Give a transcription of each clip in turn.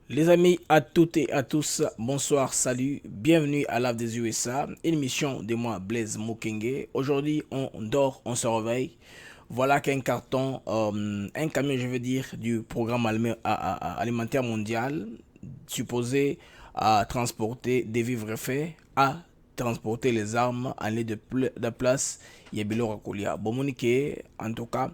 Les amis, à toutes et à tous, bonsoir, salut, bienvenue à l'Ave des USA, une émission de moi, Blaise Mokenge. Aujourd'hui, on dort, on se réveille. Voilà qu'un carton, un camion, je veux dire, du programme alimentaire mondial, supposé à transporter des vivres faits, à transporter les armes en lieu de place, Yabilo Rakolia. Bon, en tout cas,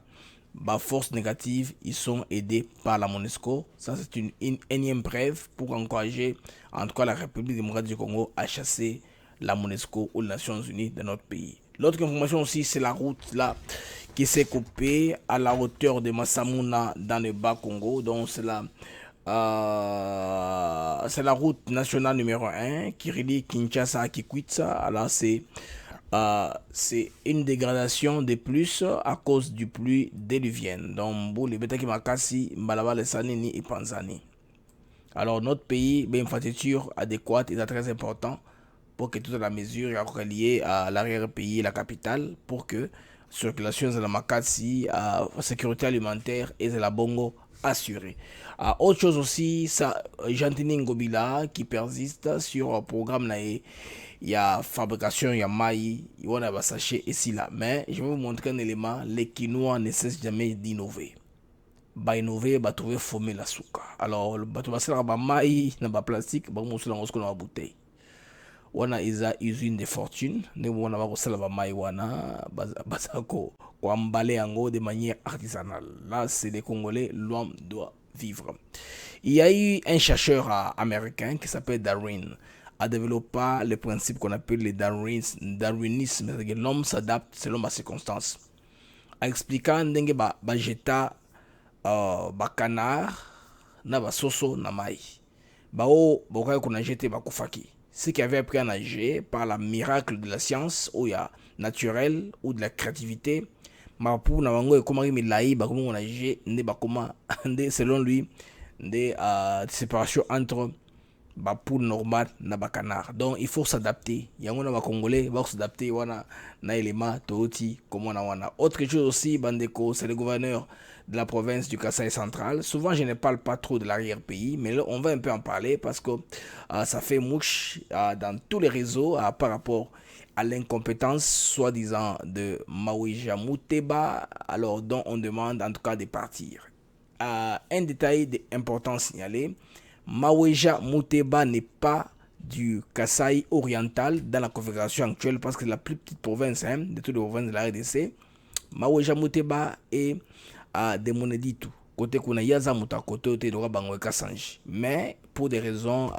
force négative, ils sont aidés par la MONUSCO. Ça, c'est une énième preuve pour encourager, en tout cas, la République démocratique du Congo à chasser la MONUSCO ou les Nations Unies de notre pays. L'autre information aussi, c'est la route là qui s'est coupée à la hauteur de Massamouna dans le Bas-Congo. Donc, c'est la route nationale numéro 1 qui relie Kinshasa à Kikwitsa. Alors, c'est une dégradation de plus à cause du pluie déluvienne. Donc, les Betaki Makasi, Mbalaba, les Sanini et Panzani. Alors, notre pays, une infrastructure adéquate est très important pour que toute la mesure soit reliée à l'arrière-pays et la capitale pour que circulation de la Makasi, sécurité alimentaire et de la Bongo assurée. Autre chose aussi, ça, Jantini Ngobila qui persiste sur un programme il y a fabrication, il y a maïs, il y a des sachets ici là. Mais je vais vous montrer un élément, les Quinois ne cessent jamais d'innover. Innover, trouver former la souka. Alors, tu vas faire un maïs, dans le plastique, tu vas faire une bouteille. On a une usine de fortune, nous avons fait un maïs, on emballer de manière artisanale. Là, c'est les Congolais, l'homme doit vivre. Il y a eu un chercheur américain qui s'appelle Darwin a développé le principe qu'on appelle le darwinisme, c'est-à-dire que l'homme s'adapte selon les circonstances. En expliquant ndenge jeta canard na soso na mai. Boka qu'on a jeté kufaki. Ceux qui avaient appris à nager par le miracle de la science ou ya naturel ou de la créativité, pour na bango comment il milai comment nager selon lui des séparation entre poule normal na canard. Donc il faut s'adapter. Il y a un Congolais va s'adapter wana na élément toti comme on a wana. Autre chose aussi bandeko, c'est le gouverneur de la province du Kasaï central. Souvent je ne parle pas trop de l'arrière-pays, mais là on va un peu en parler parce que ça fait mouche dans tous les réseaux par rapport à l'incompétence soi-disant de Mawija Mouteba, alors dont on demande en tout cas de partir. Un détail important signalé, Mawija Mouteba n'est pas du Kasaï oriental dans la configuration actuelle parce que c'est la plus petite province de toutes les provinces de la RDC. Mawija Mouteba est de Moneditu. Côté kuna yaza muta côté de Bangweka Sanji. Mais pour des raisons,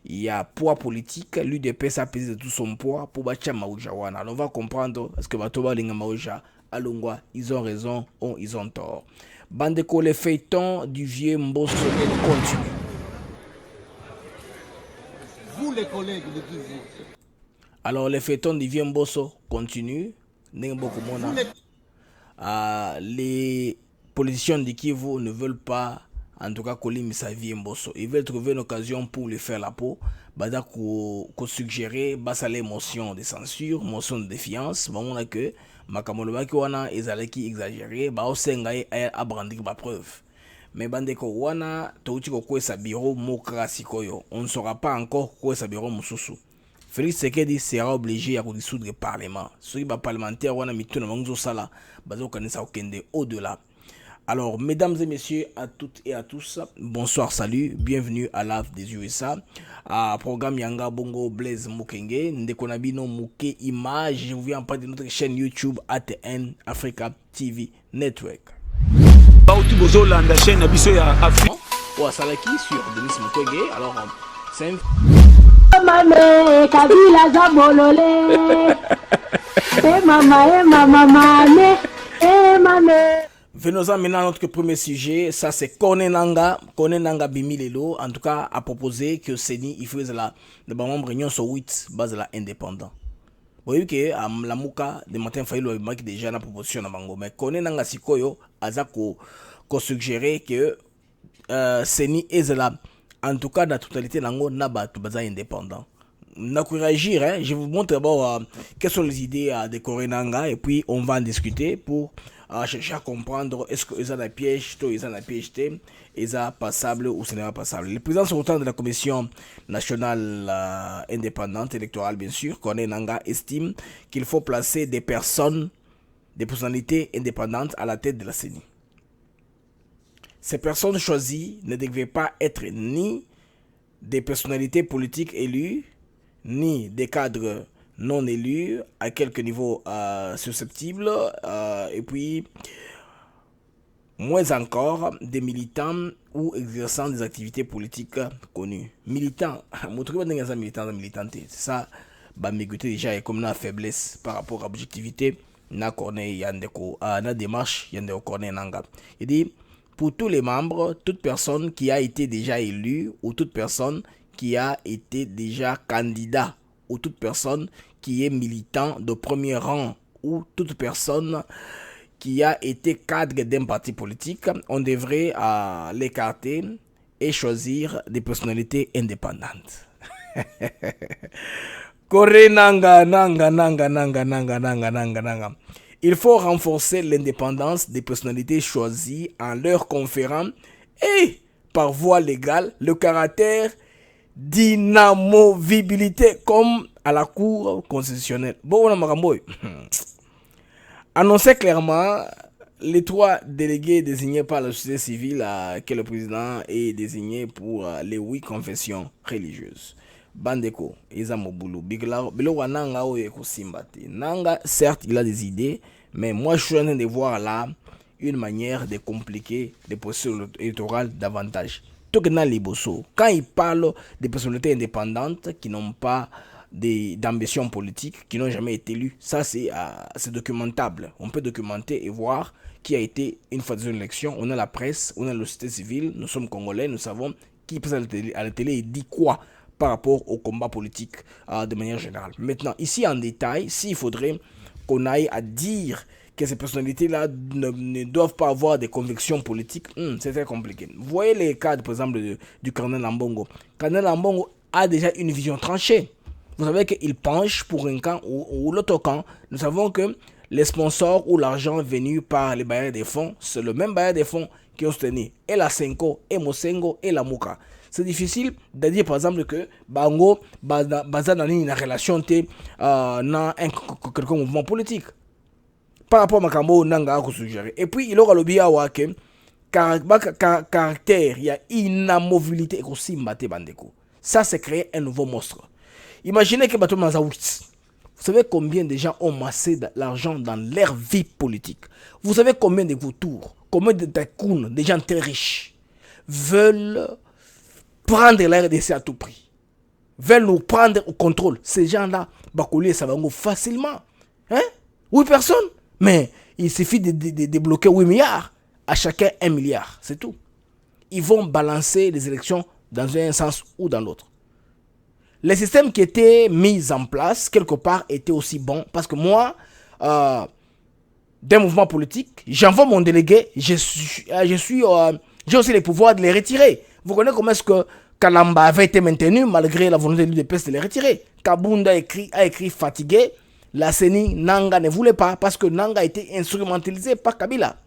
il y a poids politique, l'UDPS a pesé de tout son poids pour bâtir Mawija wana. Alors on va comprendre parce que Batoba Linga Mawija Alungwa, ils ont raison ou ils ont tort. Bandeko, les feuilletons du vieux Mbosso continuent. Vous les collègues, le Kivu. Alors les feuilletons du vieux Mbosso continuent. Les politiciens du Kivu ne veulent pas, en tout cas, Kolim sa vie Mbosso. Ils veulent trouver une occasion pour lui faire la peau. Bada ko suggérer basa les motions de censure, motions de défiance. On a que makamoloba ki wana ezalaki exagéré, osenga a brandir ba preuve. Mais bandeko wana touti ko kwesa bureau mokrasi koyo. On ne saura pas encore quoi sa bureau mususu. Félix Tshisekedi sera obligé à dissoudre le parlement. Ceux parlementaires wana mituna manzo sala bazo kanisa okende au-delà. Alors, mesdames et messieurs, à toutes et à tous, bonsoir, salut, bienvenue à l'AF des USA, à programme Yanga Bongo Blaise Mokenge, Ndekonabino Mouke Image, je vous viens en parler de notre chaîne YouTube ATN Africa TV Network. Bauti Bozolanda, chaîne Abisso ya Afrique. Ou à Salaki sur Denis Mukwege, alors, c'est un... Mame, Kabila Zabolole, mame. Venons-en maintenant à notre premier sujet, ça c'est Kone Nanga Bimilelo, en tout cas a proposé que Seni il faisait la membre réunion sur 8 base la indépendant. boyebi ke lamuka de matin fayi lo maki déjà na proposition na bango mais kone nanga sikoyo aza ko suggérer que seni ezala en tout cas la totalité nango na bato baza indépendant. Na ko réagir, hein? Je vous montre d'abord quelles sont les idées de Korenanga et puis on va en discuter pour chercher à comprendre est-ce que ils ont la piège, ils ont la piège, ils ont passable ou ce n'est pas passable. Le président sortant de la commission nationale indépendante électorale, bien sûr, Korenanga estime qu'il faut placer des personnes, des personnalités indépendantes à la tête de la CENI. Ces personnes choisies ne devaient pas être ni des personnalités politiques élues, ni des cadres non élus à quelques niveaux susceptibles, et puis moins encore des militants ou exerçant des activités politiques connues. Militants, c'est ça, m'écouter déjà et comme la faiblesse par rapport à l'objectivité, na corné yandeko, na démarche yandeko corné nanga. Il dit pour tous les membres, toute personne qui a été déjà élue ou toute personne qui a été déjà candidat ou toute personne qui est militant de premier rang ou toute personne qui a été cadre d'un parti politique, on devrait l'écarter et choisir des personnalités indépendantes. Il faut renforcer l'indépendance des personnalités choisies en leur conférant et par voie légale le caractère d'inamovibilité comme à la Cour constitutionnelle. Bon, on a annoncé clairement les 3 délégués désignés par la société civile que le président est désigné pour les 8 confessions religieuses. Bandeko, Izamobulu, Bilo Wananga Oyeko Simbati. Nanga, certes, il a des idées, mais moi je suis en train de voir là une manière de compliquer les procédures électorales davantage. Quand il parle des personnalités indépendantes qui n'ont pas d'ambition politique, qui n'ont jamais été élues, ça c'est documentable. On peut documenter et voir qui a été une fois dans une élection. On a la presse, on a la société civile, nous sommes congolais, nous savons qui passe à la télé et dit quoi par rapport au combat politique de manière générale. Maintenant, ici en détail, s'il faudrait qu'on aille à dire que ces personnalités-là ne doivent pas avoir des convictions politiques, c'est très compliqué. Vous voyez les cas, par exemple, du colonel Lambongo. Le colonel Lambongo a déjà une vision tranchée. Vous savez qu'il penche pour un camp ou l'autre camp. Nous savons que les sponsors ou l'argent venu par les bailleurs des fonds, c'est le même bailleur des fonds qui ont soutenu et la Senko, et Mosengo, et la Mouka. C'est difficile de dire par exemple que Bango basa dans une relation dans quelqu'un mouvement politique. Par rapport à Makambo Nanga a suggéré. Et puis il aura le biais à que caractère, il y a inamovilité et aussi mate bandeko. Ça c'est créer un nouveau monstre. Imaginez que Bato Mazawitz. Vous savez combien de gens ont massé de l'argent dans leur vie politique. Vous savez combien de vautours, combien de tycoons, des gens très riches, veulent prendre la RDC à tout prix. Veulent nous prendre au contrôle. Ces gens-là, Bakouli ça va facilement. Hein? 8 personnes. Mais il suffit de débloquer 8 milliards. À chacun 1 milliard. C'est tout. Ils vont balancer les élections dans un sens ou dans l'autre. Les systèmes qui étaient mis en place, quelque part, étaient aussi bons. Parce que moi, d'un mouvement politique, j'envoie mon délégué, j'ai aussi les pouvoirs de les retirer. Vous connaissez comment est-ce que Kalamba avait été maintenu malgré la volonté de l'UDPS de les retirer. Kabunda a écrit fatigué. La CENI, Nanga ne voulait pas parce que Nanga a été instrumentalisé par Kabila.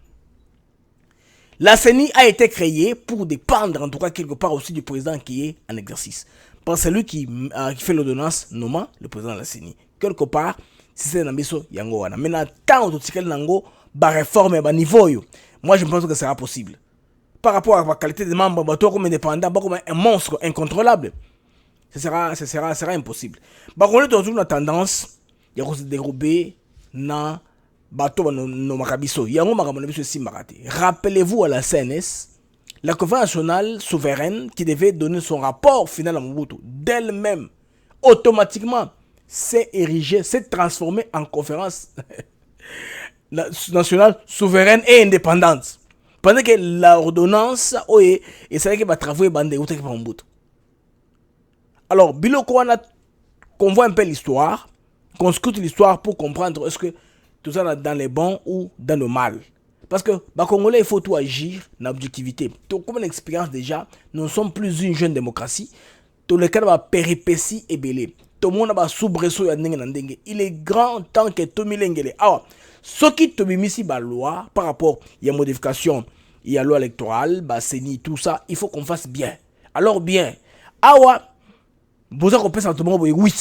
La CENI a été créée pour dépendre, en tout cas quelque part aussi, du président qui est en exercice. Parce que c'est lui qui fait l'ordonnance nommant le président de la CENI. Quelque part, si c'est un ambition, yango wana. Maintenant, tant que nango, ba réforme ba niveau yo. Moi, je pense que ça sera possible. Par rapport à la qualité des membres, bah, toi comme indépendant, bah, comme un monstre incontrôlable, ce sera impossible. Bah, on est dans une tendance. Il y a des dérobés na bateau no makabiso. Il y a un makabiso si marate. Rappelez-vous à la CNS, la conférence nationale souveraine qui devait donner son rapport final à Mobutu, d'elle-même, automatiquement, s'est érigée, s'est transformée en conférence nationale souveraine et indépendante. Pendant que l'ordonnance, et c'est là que va travailler bandé ou pour Mobutu. Alors, Biloko qu'on voit un peu l'histoire. qu'on scrute l'histoire pour comprendre est-ce que tout ça est dans les bons ou dans le mal. Parce que, bah, Congolais, il faut tout agir dans l'objectivité. Comme une expérience déjà, nous ne sommes plus une jeune démocratie. Tout le cas de la péripétie est belé. Tout le monde a soubresaut. Il est grand temps que tout le monde. Alors, ce qui te met ici, la loi, par rapport, il y a modification, il y a loi électorale, bah, CENI, tout ça, il faut qu'on fasse bien. Alors, bien. Awa, vous avez compris ça, tout le monde, oui.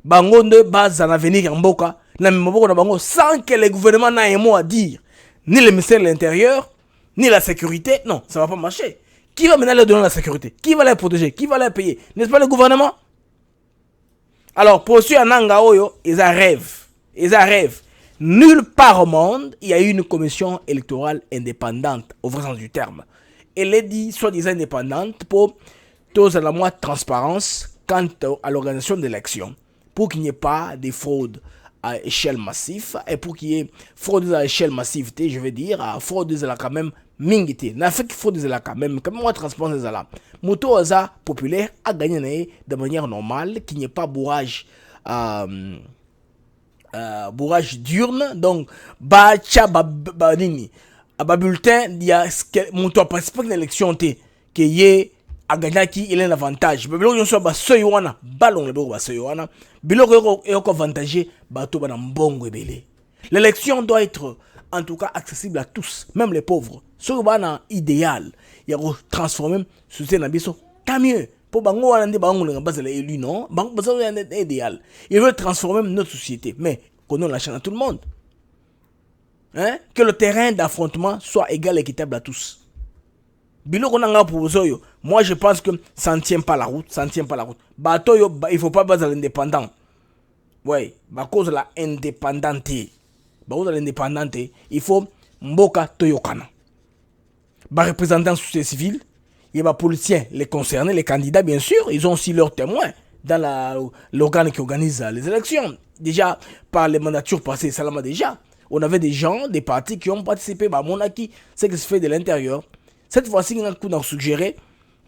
Bango de base en avenir en Boka, sans que le gouvernement n'ait un mot à dire. Ni le ministère de l'Intérieur, ni la sécurité. Non, ça ne va pas marcher. Qui va maintenant leur donner la sécurité? Qui va les protéger? Qui va les payer? N'est-ce pas le gouvernement? Alors, pour ceux en Angaoyo, ils rêvent. Ils rêvent. Nulle part au monde, il y a eu une commission électorale indépendante, au vrai sens du terme. Elle est dit, soi-disant indépendante, pour tous à la moins de transparence quant à l'organisation d'élections. Pour qu'il n'y ait pas de fraude à échelle massive, et pour qu'il y ait fraude à échelle massive, je veux dire, fraude à quand même mingité. L'Afrique fraude à quand même moins transparence à la. Moto Aza populaire a gagné de manière normale, qu'il n'y ait pas bourrage d'urne, donc nini bulletin il y a moto a participé à l'élection qui est a gagné qui il a un avantage mais biloko nyonso ba soyo wana ballon le ba soyo wana biloko eko avantager bato bana mbongo ebele. L'élection doit être en tout cas accessible à tous, même les pauvres. Ce bana idéal ya ko transformer société na biso tant mieux. Pour bango wana ndi bango le base les élus non bango base idéal. Il veut transformer notre société mais qu'on donne la chance à tout le monde. Hein? Que le terrain d'affrontement soit égal et équitable à tous. Moi je pense que ça ne tient pas la route, ça ne tient pas la route. Batoyo, il faut pas baser l'indépendant. Ouais, à cause de la indépendante. Il faut mboka toyokana. Bah représentants société civile, il y a des policiers, les concernés, les candidats bien sûr, ils ont aussi leurs témoins dans l'organe qui organise les élections. Déjà par les mandatures passées, Salama déjà, on avait des gens, des partis qui ont participé à Monaki, ce qui se fait de l'intérieur. Cette fois-ci, on a suggéré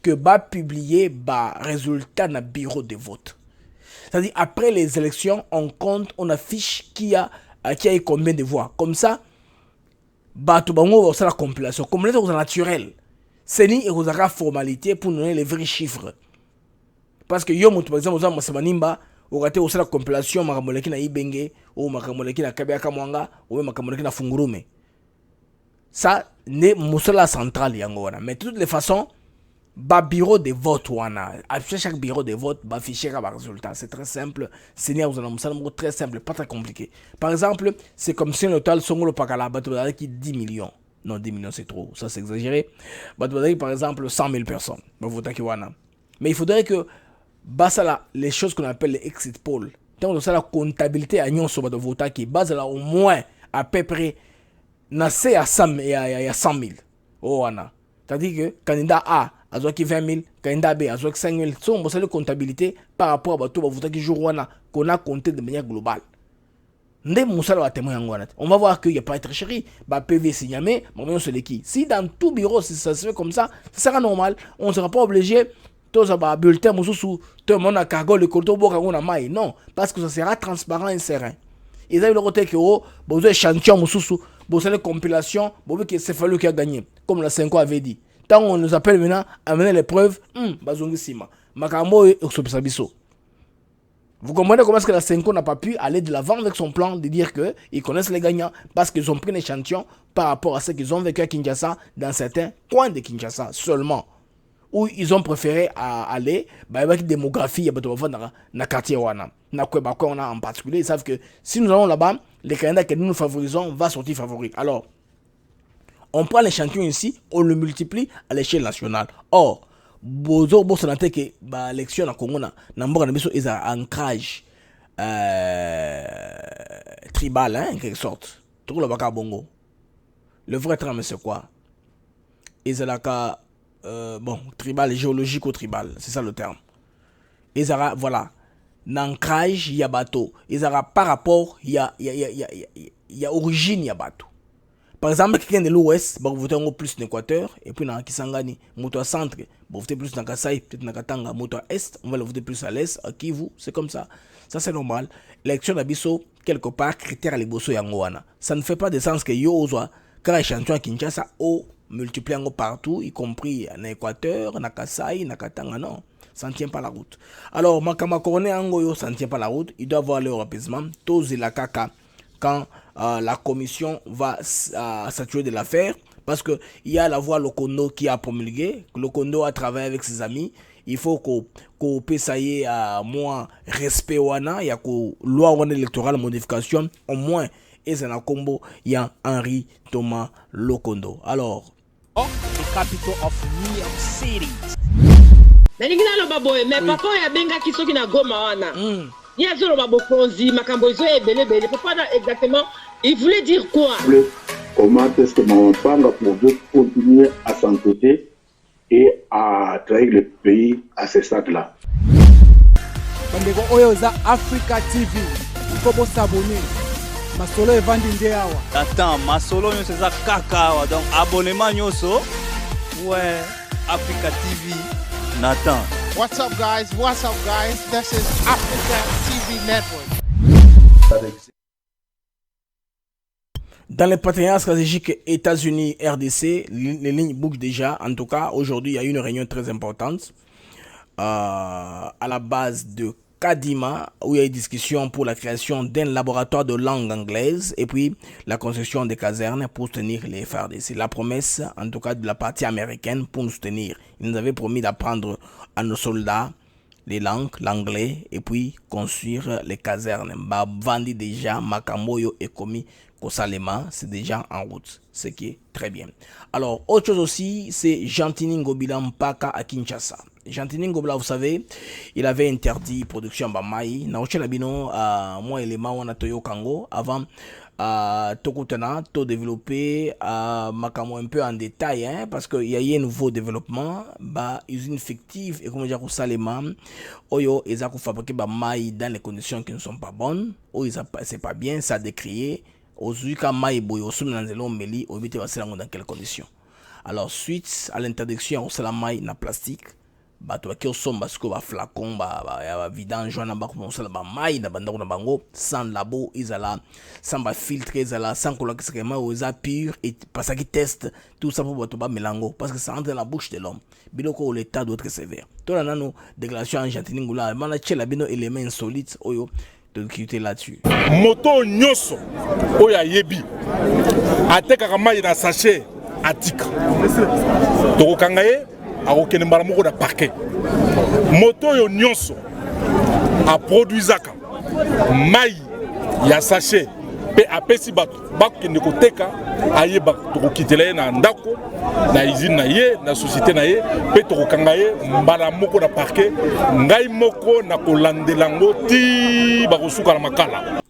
que va publier les résultats dans le bureau de vote. C'est-à-dire, après les élections, on compte, on affiche qui a eu combien de voix. Comme ça, tout le monde va la compilation. Comme c'est naturel. C'est ni une formalité pour nous donner les vrais chiffres. Parce que yo, par exemple, on a raté la compilation, makamoleki na Ibenge, ou makamoleki na Kabiaka Mwanga, ou makamoleki na Fungurume. Ça n'est pas centrale yangoana. Mais de toutes les façons, le bureau de vote afficher chaque bureau de vote, afficher les résultats. C'est très simple. C'est très simple, pas très compliqué. Par exemple, c'est comme si le total son le pakala qui 10 millions. Non, 10 millions c'est trop, ça c'est exagéré. Par exemple 100 000 personnes. Mais il faudrait que les choses qu'on appelle les exit polls, tant que la comptabilité à Nyon sur le vote qui base là au moins à peu près nassé à 100 000. Oh, c'est-à-dire que candidat A a 20 000, candidat B a 5 000. C'est une comptabilité par rapport à tout le vote qui joue qu'on a compté de manière globale. On va voir qu'il n'y a pas de tricherie. PV signamé, si dans tout bureau ça se fait comme ça sera normal. On ne sera pas obligé de bulletin tout le monde a cargo le colto non, parce que ça sera transparent et serein. Ils ont eu le côté que vous avez chantier vous avez compilation, vous avez que c'est fallu qui a gagné, comme la 5 avait dit. Tant on nous appelle maintenant à mener les preuves, vous comprenez comment est-ce que la 5 n'a pas pu aller de l'avant avec son plan de dire qu'ils connaissent les gagnants parce qu'ils ont pris un échantillon par rapport à ce qu'ils ont vécu à Kinshasa dans certains coins de Kinshasa seulement. Où ils ont préféré aller avec la démographie, il y a dans le quartier wana. En particulier, ils savent que si nous allons là-bas, les candidats que nous favorisons vont sortir favoris. Alors, on prend l'échantillon ici, on le multiplie à l'échelle nationale. Or, bozo boso nante que l'élection na Congo na mboka na biso est un ancrage tribal en quelque sorte. Tout le baka bongo. Le vrai terme c'est quoi? Ezalaka tribal, géologique ou tribal, c'est ça le terme. Ezara voilà, l'ancrage y a bateau. Ezara par rapport y a origine y a bateau. Par exemple, quelqu'un de l'Ouest va voter plus dans l'Équateur, et puis dans Kisangani, moto à centre, va voter plus dans Kasaï, peut-être dans Katanga, moto à Est, on va le voter plus à l'Est, à Kivu, c'est comme ça. Ça, c'est normal. L'élection d'Abisso, quelque part, critère à l'Ebosso Yangoana. Ça ne fait pas de sens que yo, quand échantillon à Kinshasa, o multiplie partout, y compris en Équateur, en Kasaï, en Katanga, non. Ça ne tient pas la route. Alors, Makama Korone Angoyo, ça ne tient pas la route. Il doit avoir leur apaisement. Tozi la kaka quand la commission va s'assurer de l'affaire. Parce qu'il y a la voix Lokondo qui a promulgué. Lokondo a travaillé avec ses amis. Il faut qu'on puisse à moins respect wana. Il y a que loi électorale modification. Au moins, et c'est un combo. Il y a Henri Thomas Lokondo. Alors, the capital of New York City. nalingi naloba boye me papa oyo abengaki soki na Goma wana ye azoloba bokonzi makambo ezo ebelebele papa na exactement il voulait dire quoi? Comment est-ce que Mamapanga pouvait continuer à s'entêter et à trahir le pays à ce stade-là? bandeko oyo eza Africa TV il faut s'abonner masolo evandi nde awa attends masolo nyonso eza kaka awa donc abonnement nyonso ouais Africa TV Nathan. What's up guys? This is Africa TV Network. Dans les partenariats stratégiques États-Unis, RDC, les lignes bougent déjà. En tout cas, aujourd'hui, il y a eu une réunion très importante à la base de Kadima, où il y a eu discussion pour la création d'un laboratoire de langue anglaise et puis la construction des casernes pour soutenir les FARDC. La promesse, en tout cas, de la partie américaine pour nous soutenir. Ils nous avaient promis d'apprendre à nos soldats les langues, l'anglais, et puis construire les casernes. Vandi déjà, Makamoyo et Komi Kosalema, c'est déjà en route, ce qui est très bien. Alors, autre chose aussi, c'est Jantini Ngobila Mpaka à Kinshasa. Jantini Ngobila, vous savez, il avait interdit production Bamaï. Naoche Labino, moi et les Mawana Toyo Kango, avant Tokutana, to développer Makamo un peu en détail, hein, parce qu'il y a eu un nouveau développement, usine fictive, et comme je Salema, Oyo, ils ont fabriqué Bamaï dans les conditions qui ne sont pas bonnes, ou c'est pas bien, ça a décrié. Ozuika Maï Boyo, Soumenanzelo Meli, Obité Vaselango dans quelles conditions. Alors, suite à l'interdiction au Salamai na plastique, bato qui sont basko ba flacon ba vidange joana ba ko sala ba mai na bandako na bango sans labo izala sans ba filtre izala sans couleur qui serait aux pur et parce qu'ils testent tout ça pour bato ba melango parce que ça entre dans la bouche de l'homme biloko l'état doit être sévère to la nano déclaration en Jantini Ngula mana chela bino élément insolite oyo de quitter là-dessus moto nyoso oya yebi atekaka mai na sachet atika to kangaye akokende mbala moko na parquet moto yo nyonso a produisaka mai ya sachet pe apesi bato bakende koteka ayeba tokokitela ye na ndako na usine na ye na société na ye pe tokokanga ye mbala moko na parquet ngai moko na kolandela ngo ti bakosuka na makala.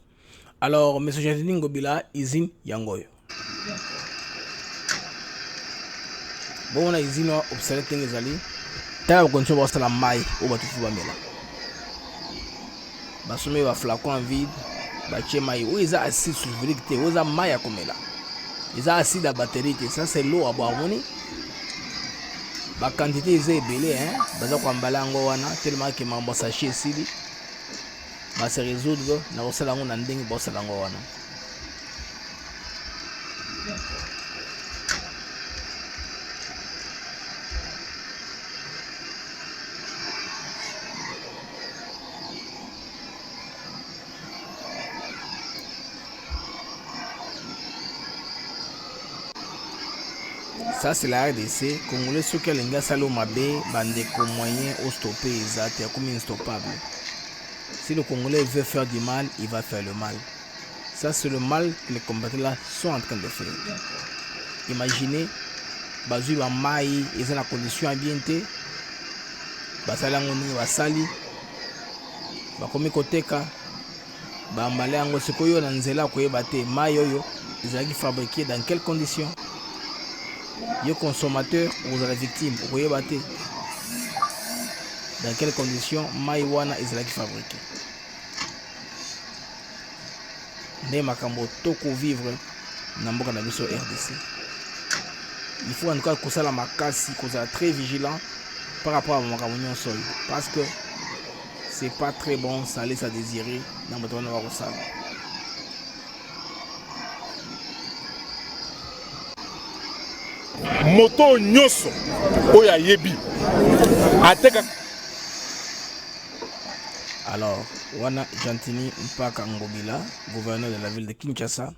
Alors monsieur Jantini Ngobila usine yangoyo bon na usine obsolète ngezali ta ba konso ba sala mai o ba tufu ba mela ba somme ba flacon vide ba che mai o eza acide sulfurique te o eza mai ya komela eza acide à batterie te ça c'est l'eau à boire moni ba quantité eza ebele hein baza ko mbala ngo wana tellement que mambo sachet sili ba se résoudre na ko sala ngo na ndenge ba sala ngo wana. Ça c'est la RDC. Congolais ceux qui ont salo mabé bandeko moyen au stopper exact comme instoppable. Si le Congolais veut faire du mal, il va faire le mal. Ça c'est le mal que les combattants là sont en train de faire. Imaginez, bazui ba mai, ils ont la condition ambiante. Basala ngoni basali. Ba komi koteka. Ba mbale ngo sikoyo na nzela koyeba te mai yoyo, ils ont fabriqué dans quelles conditions? Yo consommateur ou la victime, vous voyez batté. Dans quelles conditions Maïwana est fabriqué. Ne makambo toko vivre Namboka na biso RDC. Il faut en tout cas que la makasi, qu'on soit très vigilant par rapport à mon réunion sol, parce que c'est pas très bon, ça laisse à désirer dans votre salle. Moto nyoso oya yebi ateka. Alors, Wana Jantini Mpaka Ngobila, gouverneur de la ville de Kinshasa,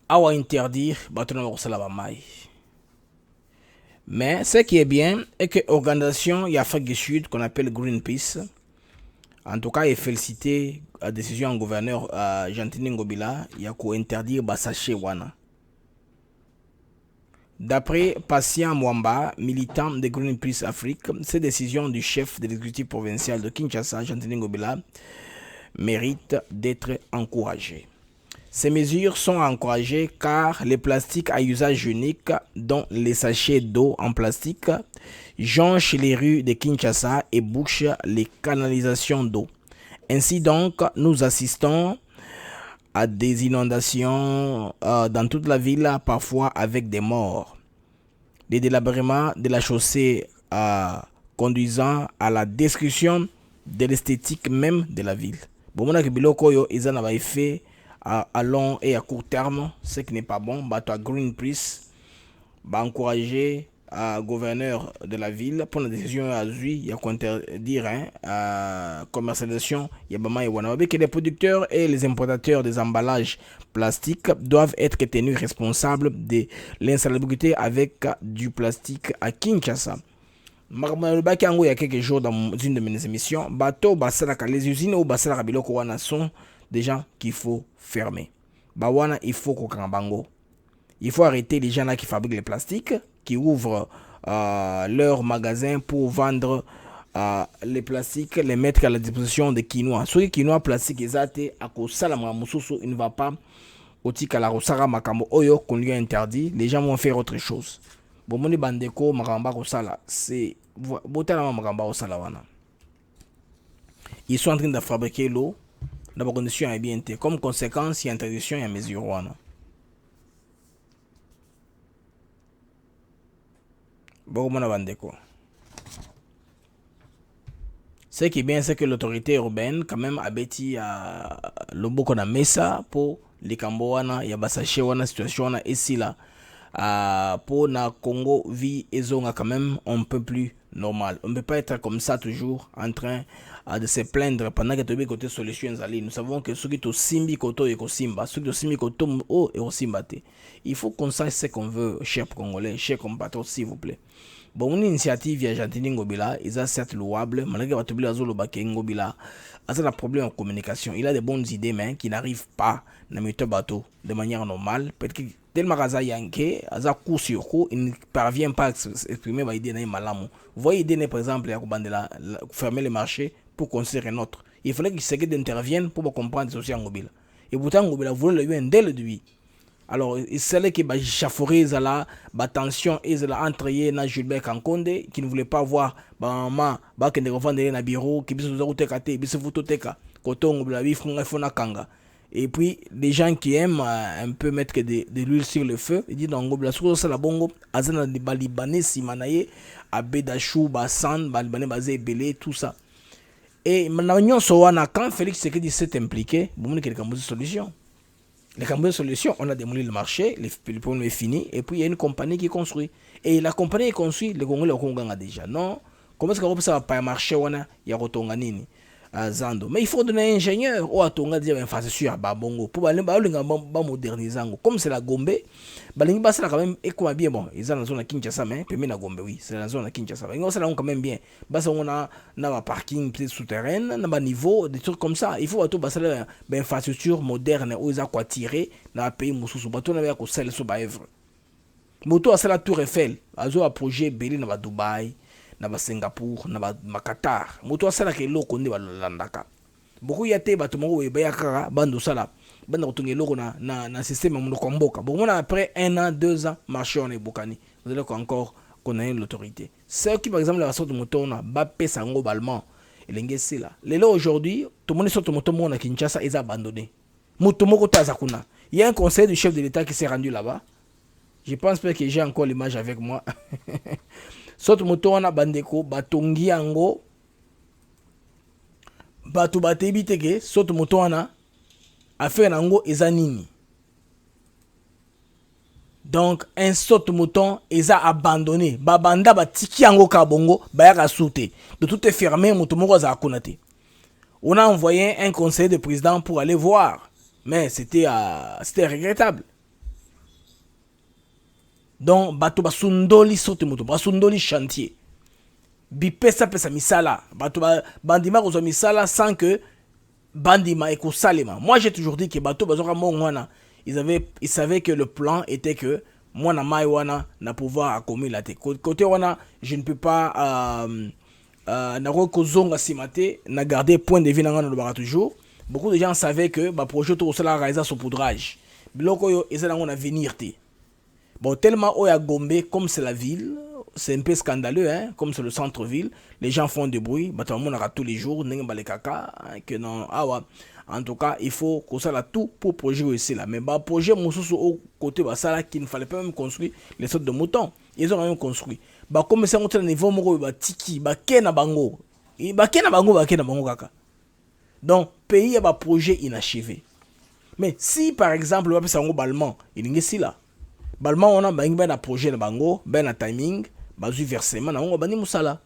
a interdire Batona Rosala Mai. Mais ce qui est bien est que l'organisation Afrique du Sud, qu'on appelle Greenpeace, en tout cas, est félicité à la décision du gouverneur Jantini Ngobila, il y a qu'à interdire Basaché Wana. D'après Patient Mwamba, militant de Greenpeace Afrique, cette décision du chef de l'exécutif provincial de Kinshasa, Jantini Ngobila, mérite d'être encouragée. Ces mesures sont encouragées car les plastiques à usage unique, dont les sachets d'eau en plastique, jonchent les rues de Kinshasa et bouchent les canalisations d'eau. Ainsi donc, nous assistons à des inondations dans toute la ville, parfois avec des morts. Des délabrements de la chaussée conduisant à la destruction de l'esthétique même de la ville. Bon, on a que biloko yo ils en avaient fait à long et à court terme, ce qui n'est pas bon. Bah, toi, Greenpeace va encourager le gouverneur de la ville pour la décision à lui, il y a quoi dire commercialisation, il y a que les producteurs et les importateurs des emballages plastiques doivent être tenus responsables de l'insalubrité avec du plastique à Kinshasa. Il y a quelques jours dans une de mes émissions, les usines ou Biloko sont des gens qu'il faut fermer. Il faut qu'on il faut arrêter les gens là qui fabriquent les plastiques, qui ouvrent leurs magasins pour vendre les plastiques, les mettre à la disposition des Quinois. Ceux qui Quinois plastique exacté à cause ça la mususu, il ne va pas au tika la rosara makambo oyo qu'on lui a interdit. Les gens vont faire autre chose. Bon moni bandeko makamba kosala c'est botala makamba kosala wana. Ils sont en train de fabriquer l'eau dans des conditions bien. Comme conséquence, il y a interdiction et mesure wana. Ce qui est bien, c'est que l'autorité urbaine, quand même, a bâti le beaucoup de mesa pour les Cambouana, il y a basaché wana situation ici là, pour na Congo vie et zone quand même un peu plus normal. On ne peut pas être comme ça toujours en train de se plaindre pendant que tu es côté solution zali. Nous savons que ceux qui sont simbi koto et simba, ceux qui sont simbi koto o et simbate. Il faut qu'on sache ce qu'on veut, chers Congolais, chers compatriotes, s'il vous plaît. Bon, une initiative via Jantini Ngobila, ils sont certes louables, malgré que tu as Ngobila, a un problème en communication. Il a des bonnes idées, mais qui n'arrivent pas à mettre bateau de manière normale. Peut-être que tellement Raza Yanké, Aza coup sur coup, il ne parvient pas à exprimer ma idée dans Malamu. Vous voyez, idée, par exemple, à fermer les marchés pour construire un autre. Il fallait que Tshisekedi intervienne pour comprendre ce aussi en Ngobila. Et pourtant, Ngobila voulait le dès le début. Alors, c'est là qui a chafouré la tension entre na Gilbert Kankonde qui ne voulait pas voir maman qui ne revendait na bureau qui et puis les gens qui aiment un peu mettre de l'huile sur le feu, ils disent non la chose la bongo azana de balibanais simanaye abedachou basan balibanais basé belé tout ça. Et maintenant quand Félix Tshisekedi s'est impliqué, bon quelqu'un a solution. Les Cambodgiens solutions, on a démoli le marché, le problème est fini, et puis il y a une compagnie qui construit. Et la compagnie est construite, les Congolais ont déjà. Non, comment est-ce que ça va pas marcher, il y a Rotonganini, Zando. Mais il faut donner un ingénieur, ou à Tonga dire, enfin, c'est sûr, Babongo, pour moderniser. Comme c'est la Gombe, Balingi ça quand même, et quoi bien, bon, ils sont dans la zone de Kinshasa, mais puis la Gombe, oui, c'est la zone de Kinshasa. Ils sont quand même bien. Basa, on a un parking peut-être souterrain, un niveau, des trucs comme ça. Il faut tout passer une infrastructure moderne où ils ont quoi tirer dans le pays Moussou. Bateau n'avait qu'au sel sur Baèvre. Moto a la Tour Eiffel, ils ont un projet belé dans Dubaï, dans Singapour, dans Qatar. Moto a la que l'eau connaît dans l'Andaka. Beaucoup y a des bâtiments où il y a des bandes sala. Banda kutunge loko na système mon komboka. Bon après 1 an, 2 ans, marché on est bokani. Vous allez encore connaître l'autorité. Ceux qui par exemple la sorte de moto na ba pesa globalement. Et l'engessé là. Les là aujourd'hui, tout le monde sort de moto na Kinshasa ils abandonné. Moto moko taza kuna. Il y a un conseil du chef de l'État qui s'est rendu là-bas. Je pense pas que j'ai encore l'image avec moi. Soto moto wana bandeko batongi yango bato batebi teke soto moto wana affaire nango eza nini. Donc un soto mouton eza abandonné. Babanda batiki yango kabongo bayaka soute. De tout est fermé moto moko za konate. On a envoyé un conseil de président pour aller voir, mais c'était regrettable. Donc bato basundoli soto moto basundoli chantier. Bipesa pesa misala. Bato bandima ko misala sans que bandima ekosalema. Moi j'ai toujours dit que bato bazoka mongwana ils savaient que le plan était que moi na mai wana na pouvoir accomplir la tête. Côté wana, je ne peux pas na kozonga simate na garder point de vue na ngana lobaka toujours. Beaucoup de gens savaient que ba projet to sala raisa son poudrage. Biloko yo ezala ngona venir te. Bon tellement oya Gombe comme c'est la ville, c'est un peu scandaleux hein, comme c'est le centre-ville, les gens font du bruit, bato monaka tous les jours ndenge ba le kaka que non awa. En tout cas, il faut qu'on soit là tout pour projet aussi là. Mais bah projet moussousou au côté bah ça là qu'il ne fallait pas même construire les sortes de moutons. Ils ont même construit. Bah comme ça on est au niveau moko bah tiki bah kena bango. Bah kena bango kaka. Donc pays a bah projet inachevé. Mais si par exemple on va faire un ballement, il n'y a si là. Ballement on a bah un projet na bango, ben na timing, bah du versement na on va ni musala.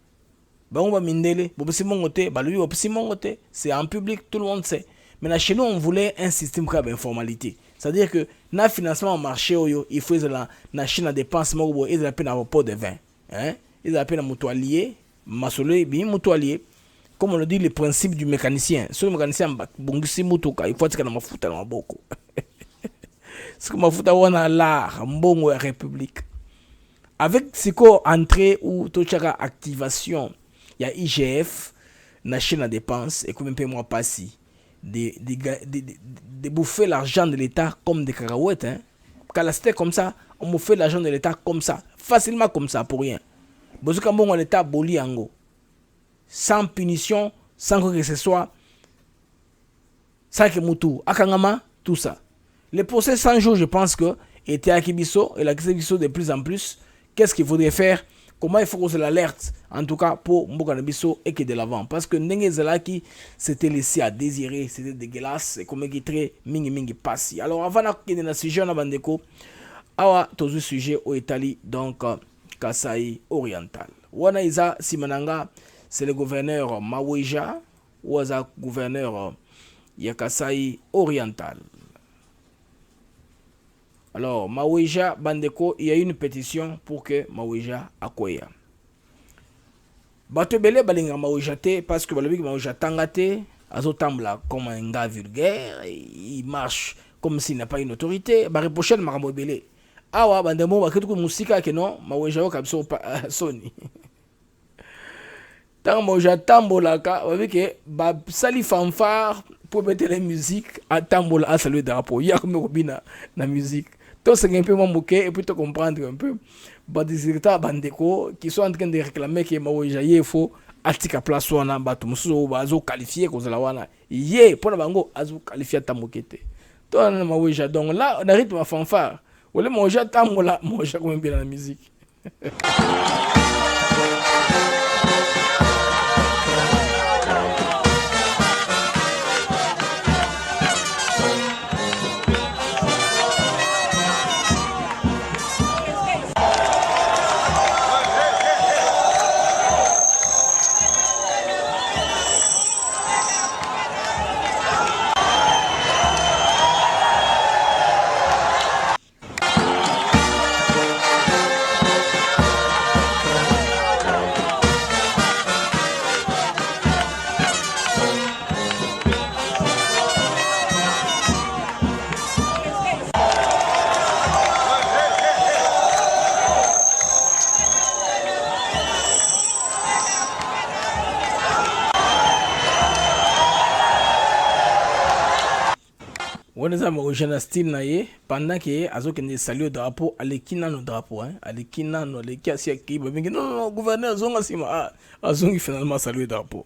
Bah on va mindele, bah si mon côté, bah lui si mon côté, c'est en public tout le monde sait. Mais chez nous, on voulait un système comme informalité. C'est-à-dire que dans financement au marché, il faut la Chine à dépense, ils ont appelé un pot de vin. Hein? Ils ont appelé un mutualier, masolé, bien mutualier. Comme on le dit, le principe du mécanicien. Si le mécanicien, il faut que ma fouta dans beaucoup. C'est comme ma fouta on a l'art, bon la République. Avec ce qu'on entrée ou toute activation, il y a IGF, la Chine à dépense, et combien de mois passé. De bouffer l'argent de l'État comme des cacahuètes. Hein. Quand c'était comme ça, on bouffait l'argent de l'État comme ça. Facilement comme ça, pour rien. Parce que bon, l'État boli ango. Sans punition, sans quoi que ce soit. Sans que moutou. Akangama, tout ça. Le procès 100 jours, je pense que, était à Kibiso, et la Kibiso de plus en plus. Qu'est-ce qu'il faudrait faire? Comment il faut qu'on se l'alerte, en tout cas pour Mbokanabiso et que de l'avant. Parce que Ndenge Zelaki s'était laissé à désirer, c'était dégueulasse, et comme il est très mingi passi. Alors avant de la sujet, on a bandeko, awa tozu sujet au Italie, donc Kasai oriental. Wana Isa Simananga, c'est le gouverneur Maweja, ou Aza gouverneur Yakasai oriental. Alors, Maweja Bandeko, il y a une pétition pour que Maweja akoya. Bato belé balinga Maweja te parce que balobi Maweja tangate, azo tambla comme un gars vulgaire, il marche comme s'il n'a pas une autorité, ba reprocher makambo belé. Awa bandemo ba ketuko musika ke non, Maweja o kabso soni. Tant Maweja tambola ka, babi ke ba sali fanfare pour mettre la musique à tambola à saluer drapeau. Il y a comme robina la musique. C'est un peu moins moqué et puis te comprendre un peu. Des directeurs bandeko qui sont en train de réclamer que Maweja il faut atika place wana bato mususu bazo qualifier ko zala wana. Yé pour la bango azo qualifier ta mokete. Toi na Maweja donc là on arrive à fanfare. Wala Maweja tamola Maweja comme bien la musique. On est au jeune style naie pendant que azoke ne saluer drapeau alekina no drapeau hein alekina no lekia siaki ba mingi non gouverneur zonga sima azongi finalement saluer drapeau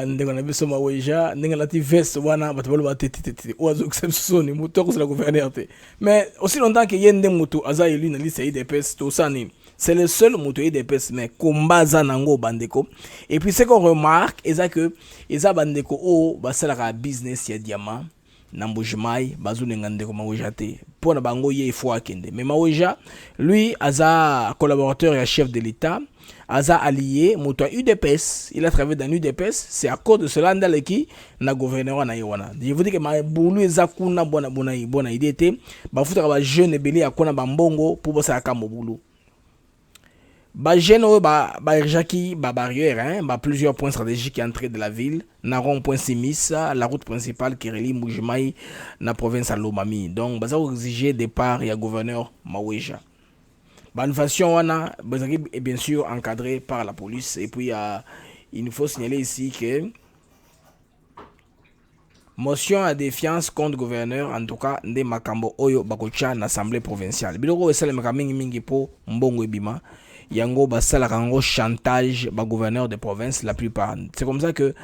ndenge na biso maweja ndenge na ti veste wana bato baloba te oazo kusoni mutu akozala gouverneur te. Mais aussi longtemps que yende mutu aza élu na liste IDPS to sani, c'est le seul mutu IDPS mais combat za nango bandeko. Et puis ce qu'on remarque est que eza bandeko o basalaka business ya diamant na mbujimai bazunenga ndeko maweja te pona bango ye faut akende. Mais maweja lui aza collaborateur et chef de l'État, aza allié moto UDPS, il a travaillé dans UDPS, c'est à cause de cela ndaleki na gouverneur na yewana. Je vous dis que ma boulou ezakuna bona idée te ba futa ba jeune belé akona ba mbongo pour bossa ka mobulu. Ba jeune ba jaki ba barrière hein, ba plusieurs points stratégiques entrée de la ville, na rond-point Simis, la route principale qui relie Mbujimai na province à Lomami. Donc baza exiger départ ya gouverneur Maweja. Manifestation est bien sûr encadrée par la police. Et puis il faut signaler ici que motion à défiance contre gouverneur, en tout cas de Makambo Oyo Bakocha l'Assemblée provinciale. Biloko esale makamingi mingi po mbongo ebima. Yango basala kango chantage ba gouverneur de province la plupart. C'est comme ça que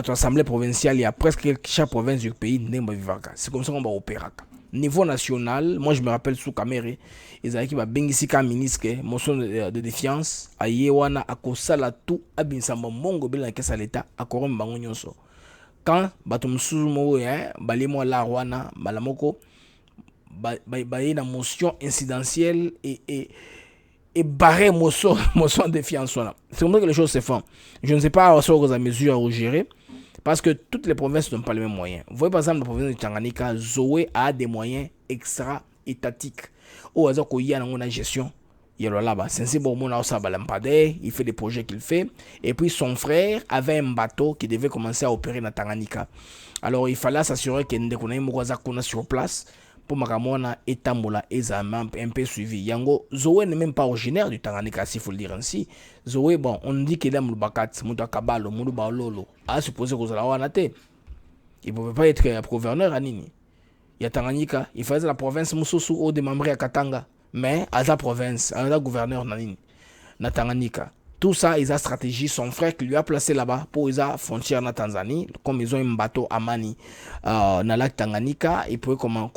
l'Assemblée provinciale, il y a presque chaque province du pays n'est vivaka. C'est comme ça qu'on va opérer. Niveau national, moi je me rappelle sous Kamere, ils avaient qui va bengisika ministre motion de défiance à yewana akosala tout abinsamba mongo bela kesa l'état akorom bango nyonso. Quand batum sumo balimo la rwana balamoko ba na motion incidentielle et barrer motion de défiance là. C'est comme ça que les choses se font. Je ne sais pas sur les mesures à gérer. Parce que toutes les provinces n'ont pas les mêmes moyens. Vous voyez par exemple la province de Tanganyika, Zoé a des moyens extra-étatiques. Au hasard qu'il y a une gestion, il y a là-bas. Il fait des projets qu'il fait. Et puis son frère avait un bateau qui devait commencer à opérer dans Tanganyika. Alors il fallait s'assurer qu'il y ait des sur place pour Makamona et Tambola et Zama un peu suivi. Yango, Zoé n'est même pas originaire du Tanganyika, s'il faut le dire ainsi. Zoé, bon, on dit qu'il est Moubakat, Moutakabalo, Mouloubaololo. A supposé que Zala Wanate. Il ne pouvait pas être gouverneur à Nini. Il y a Tanganyika, il faisait la province Moussousou ou démembré à Katanga. Mais à la province, à la gouverneur Nanini, na Tanganyika. Tout ça, ils ont stratégie. Son frère qui lui a placé là-bas pour les frontières na Tanzanie, comme ils ont un bateau à Mani, dans le lac Tanganyika, et puis comment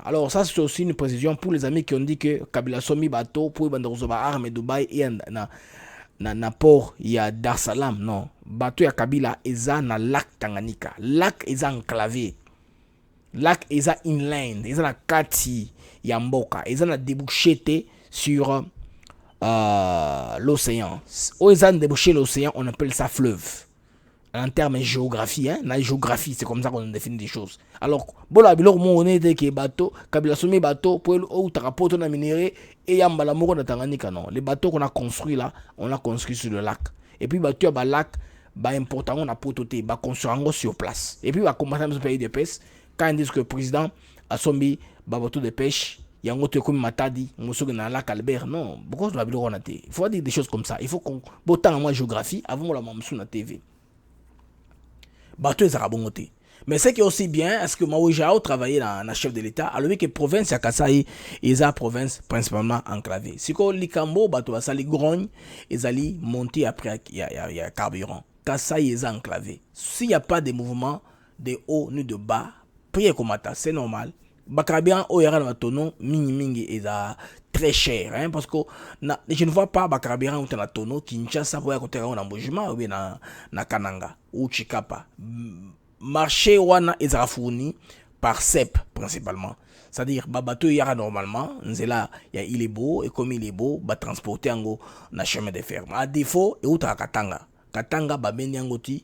alors ça c'est aussi une précision pour les amis qui ont dit que Kabila Somi bateau pour les armes Dubaï et na port il y a Dar es Salaam. Non, bateau ya Kabila eza na lac Tanganyika. Lac eza enclavé. Lac eza inland, eza na kati ya mboka, eza na débouché sur l'océan. Au ils ont débouché l'océan, on appelle ça fleuve. En termes de géographie, hein, la géographie, c'est comme ça qu'on définit des choses. Alors, bon, la bilor mon honnête que bateau, Kabila Somi bateau, pour ou tarapoto na minéré et yambala moko na Tanganyika non. Les bateaux qu'on a construits là, on a construit sur le lac. Et puis bateau ba lac, ba important on a pototé, ba construire sur place. Et puis ba commencer à pays de pêche quand ils disent que le président a sombi ba bateau de pêche. Il y a un autre comme Matadi, un lac Albert. Non, pourquoi je dois dire il faut dire des choses comme ça. Il faut qu'on. Autant moi géographie, avant la mamsou na TV. Bateau est arabongoté. Mais c'est qui est aussi bien, est-ce que Maouja a travaillé dans la chef de l'État, alors que province à Kasaï, ils ont province principalement enclavée. Si qu'on likambo, bateau à sali grogne, ils allaient monter après, il y a carburant. Kasaï est enclavé. S'il n'y a pas de mouvement de haut ni de bas, priez comme ça, c'est normal. Bakarabien au yara na tonneau mingi est très cher hein, parce que je ne vois pas bakarabien ou na tonneau Kinshasa pour côté na Mbujima ou na Kananga ou Chikapa. Marché wana est fourni par CEP principalement. C'est-à-dire bateau yara normalement, nzela ya il est beau et comme il est beau, ba transporter ngo na chemin de fer. À défaut et outa Katanga ba ngoti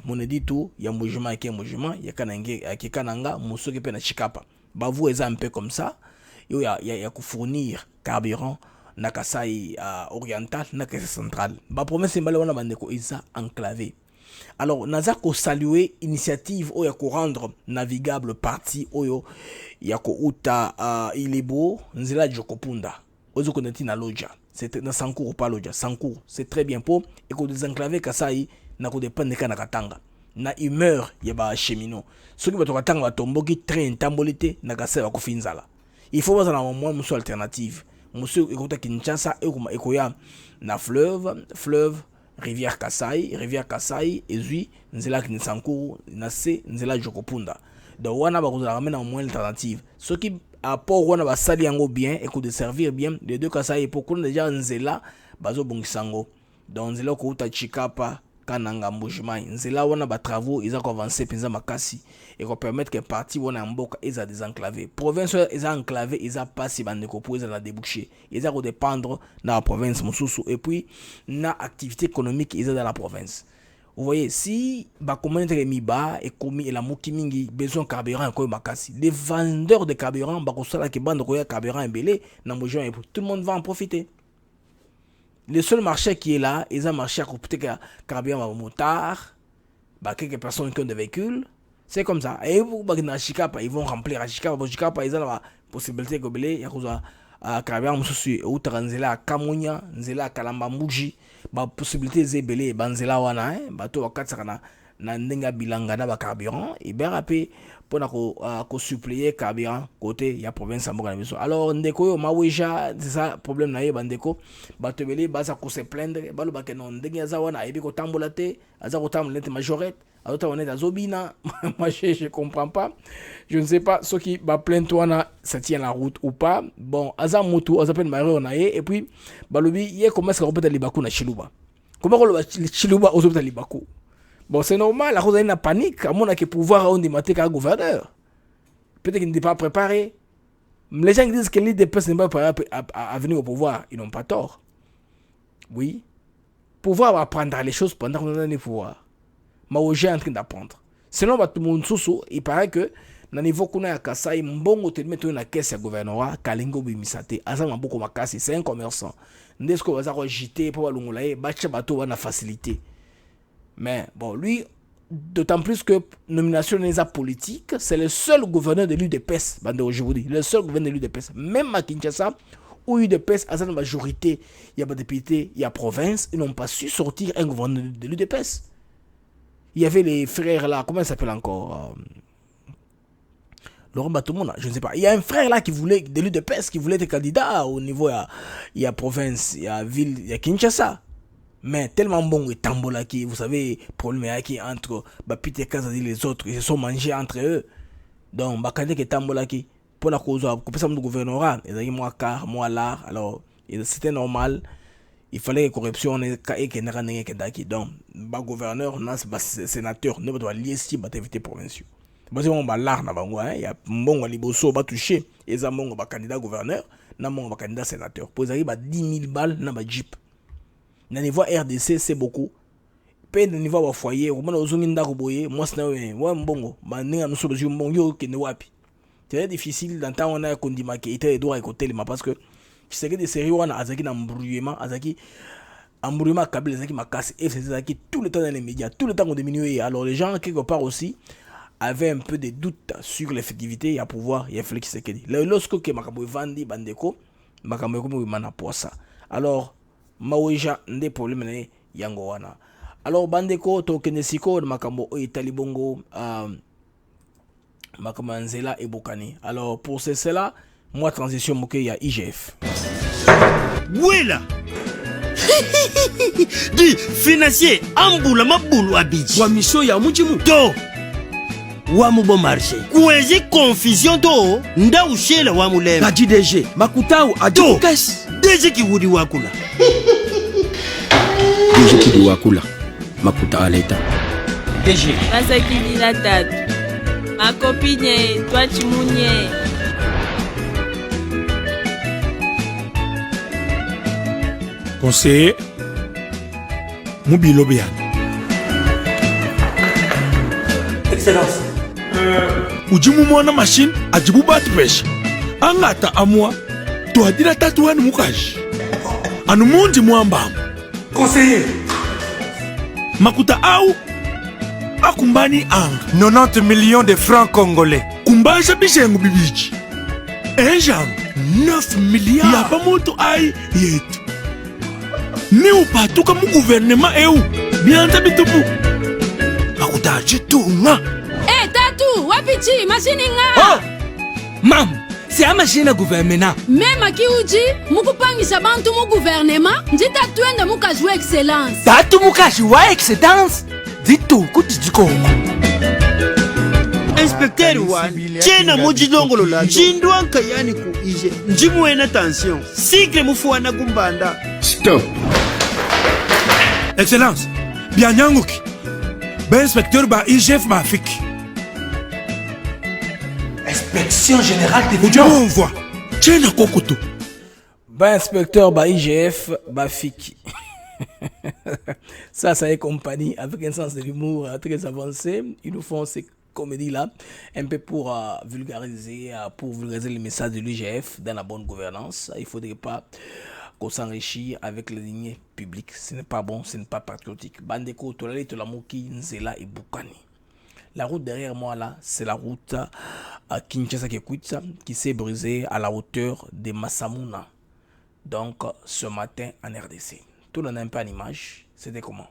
mon dit tout ya Mbujima ke Mbujima ya Kananga musoke pe na Chikapa. Vous êtes un peu comme ça. Il y a fournir carburant na Kasai oriental, na Kasai central. La province est enclavé. Alors, nous avons salué l'initiative où il y a rendre navigable partie où il y a uta Ilebo, Nzela Jokopunda. Ozo koneti na Loja. C'est na Sankour pas Loja, Sankour. C'est très bien pour et que désenclaver Kasai na ko dépendre de Katanga. Na humeur ya ba cheminot. Ceux qui vont Katanga tomboki train tambolité na Kasai va kofinzala. Il faut voir dans un moyen alternative. monsieur ekota Kinshasa ekoya na fleuve rivière Kasai ezui nzela Kinsankuru na se nzela Jokopunda. Donc wana bakozala ramena au moins alternative. Ce qui apport wana basali yango bien et de servir bien les deux Kasai pour qu'on déjà nzela bazo bongisango. Donc nzela ko uta Chikapa Kananga Mbujimai nzela wana ba travaux ils ont avancé penza makasi et ko permettre que parti wana mboka eza désenclavé. Province eza enclavé eza passi bandeko pour eza la déboucher. Eza ko dépendre na province mususu et puis na activité économique eza dans la province. Vous voyez, si la communauté Miba et Komi et la Mukimingi besoin de carburant encore makasi, les vendeurs de carburant, bakosala ki bande koya carburant embelé, tout le monde va en profiter. Le seul marché qui est là, ils ont un marché à couper carburant au motard, quelques personnes qui ont des véhicules, c'est comme ça. Et vous, ils vont remplir à Chikapa, ils ont la possibilité de il y a carburant mususu ou tranzela Kamunya, nzela Kalamba Muji. Ba possibilité zebele banzela wana bato wakatsa na ndenga bilanga na ba carburant et bien rapé pour ko suppléer carburant côté ya province ya Mboka biso. Alors ndeko yo maweja c'est ça problème na ye bandeko bato bele baza ko se plaindre balo ba ke non ndenga za wana ebi ko tambola te aza ko tambola te majorette autant on est à Zobina. Moi je comprends pas, je ne sais pas ce qui va plaindre wana ça tient la route ou pas. Bon aza moto aza pen mari on a et puis balobi ye commence à répéter libaku na Chiluba. Comment on le Chiluba aux autres libaku. Bon c'est normal, la cause a panique à mon que pouvoir on démater qu'un gouverneur. Peut-être qu'il n'est pas préparé. Les gens qui disent que l'idée des personnes n'est pas préparée à venir au pouvoir, ils n'ont pas tort. Oui. Pouvoir apprendre les choses pendant qu'on a le pouvoir. Maoje est en train d'apprendre. Sinon, tout le monde sous, il paraît que na niveau kuna ya Kasai mbongo telme to na caisse ya gouvernorat Kalingo bimisate azama beaucoup makasi, c'est un commerçant. Ndesko baza ko jité pour balungulaye bacha bato wana facilité. Mais bon, lui d'autant plus que nomination n'est pas politique, c'est le seul gouverneur de l'UDPS, bande aujourd'hui, le seul gouverneur de l'UDPS, même à Kinshasa où l'UDPS a une majorité, il y a des députés, il y a province, ils n'ont pas su sortir un gouverneur de l'UDPS. Il y avait les frères là, comment ça s'appelle encore Laurent Batomona, je ne sais pas. Il y a un frère là qui voulait, de l'UDPS, qui voulait être candidat au niveau, il y a province, il y a ville, il y a Kinshasa. Mais tellement bon et tambola qui, vous savez, problème qui entre Peter Kazadi et les autres, ils se sont mangés entre eux. Donc, Bakande qui tambola qui, pour la cause, pour ça, le gouvernorat, ils ont dit moi car, moi là, alors, c'était normal. Il fallait que corruption et que n'ait que daki. Donc, le gouverneur, le sénateur, ne doit lier si bat éviter provinciaux. Parce que on va l'art na bango, il y a un bon liboso va toucher, et ça mon candidat gouverneur, na mon candidat sénateur. Pour arriver à 10 000 balles na ba jeep. Na niveau RDC c'est beaucoup. Pe na niveau wa foyer, au moins ozongi ndako boye, moi c'est na mbongo, ba ninga no solo mbongo ke ne wapi. C'est difficile d'entendre on a kondima qui était droit à côté mais parce que c'est que des séries wana azaki na embrouillement, azaki embrouillement câble azaki makasi et c'est azaki tout le temps dans les médias, tout le temps on diminue. Alors les gens quelque part aussi avaient un peu de doutes sur l'effectivité à pouvoir y a Félix Tshisekedi. Lorsque que makambo vandi bandeko, makambo ko mana posa. Alors maweja ndé problème né yango wana. Alors bandeko to kenesiko makambo o italibongo makambo nzela et bokani. Alors pour cela, moi transition moke ya IGF. Wela. Di financier ambula mabulu abiji. Wa mission ya mujimu. To. Wa mubo marché. Kuwezi confusion to nda ushela wa mulema. Baji DG makutau ajibu kes. DG ki wudi wakula. DG ki wakula. Makuta aleta. DG. Basa ki la tatu. Makopine toi chimunye. Conseiller Mobilo Bian. Excellence. Ujimu mwana machine ajibu batpesh. Angata amwa to adira tatuani mukaji. Anu mundi mwamba. Conseiller. Makuta au akumbani ang 90 millions de francs congolais. Kumbaja bishengu bibichi. Enjang 9 milliards. Yapa moto ai yetu. Ni upatuka mu gouvernement eu bianza bitupu akutaje tunga tatu wapichi machine nga mam c'est à machine à gouvernement. Même Kiuji, mukupangisha bantu mu gouvernement, njita tuende mukajua excellence. Tatu mukajua excellence. Ditu kutijiko. Inspecteur wa chena mujidongolo la jindwa kayani ku ije njimwena tension sigre mufuana gumbanda. Stop. Excellence, bien nyanguki. Ben inspecteur ba IGF mafiki. Inspection générale des finances. On voit. Chena kokoto. Ben inspecteur ba IGF bafiki. Ça est compagnie avec un sens de l'humour très avancé. Ils nous font ces comédies-là un peu pour vulgariser le message de l'IGF dans la bonne gouvernance. Il ne faudrait pas qu'on s'enrichisse avec les lignes publiques. Ce n'est pas bon, ce n'est pas patriotique. Bandeko, Tolali, Tolamoki, Nzela et Boukani. La route derrière moi là, c'est la route à Kinshasa-Kikwit qui s'est brisée à la hauteur de Massamouna. Donc ce matin en RDC. Tout le monde a un peu en image. C'était comment?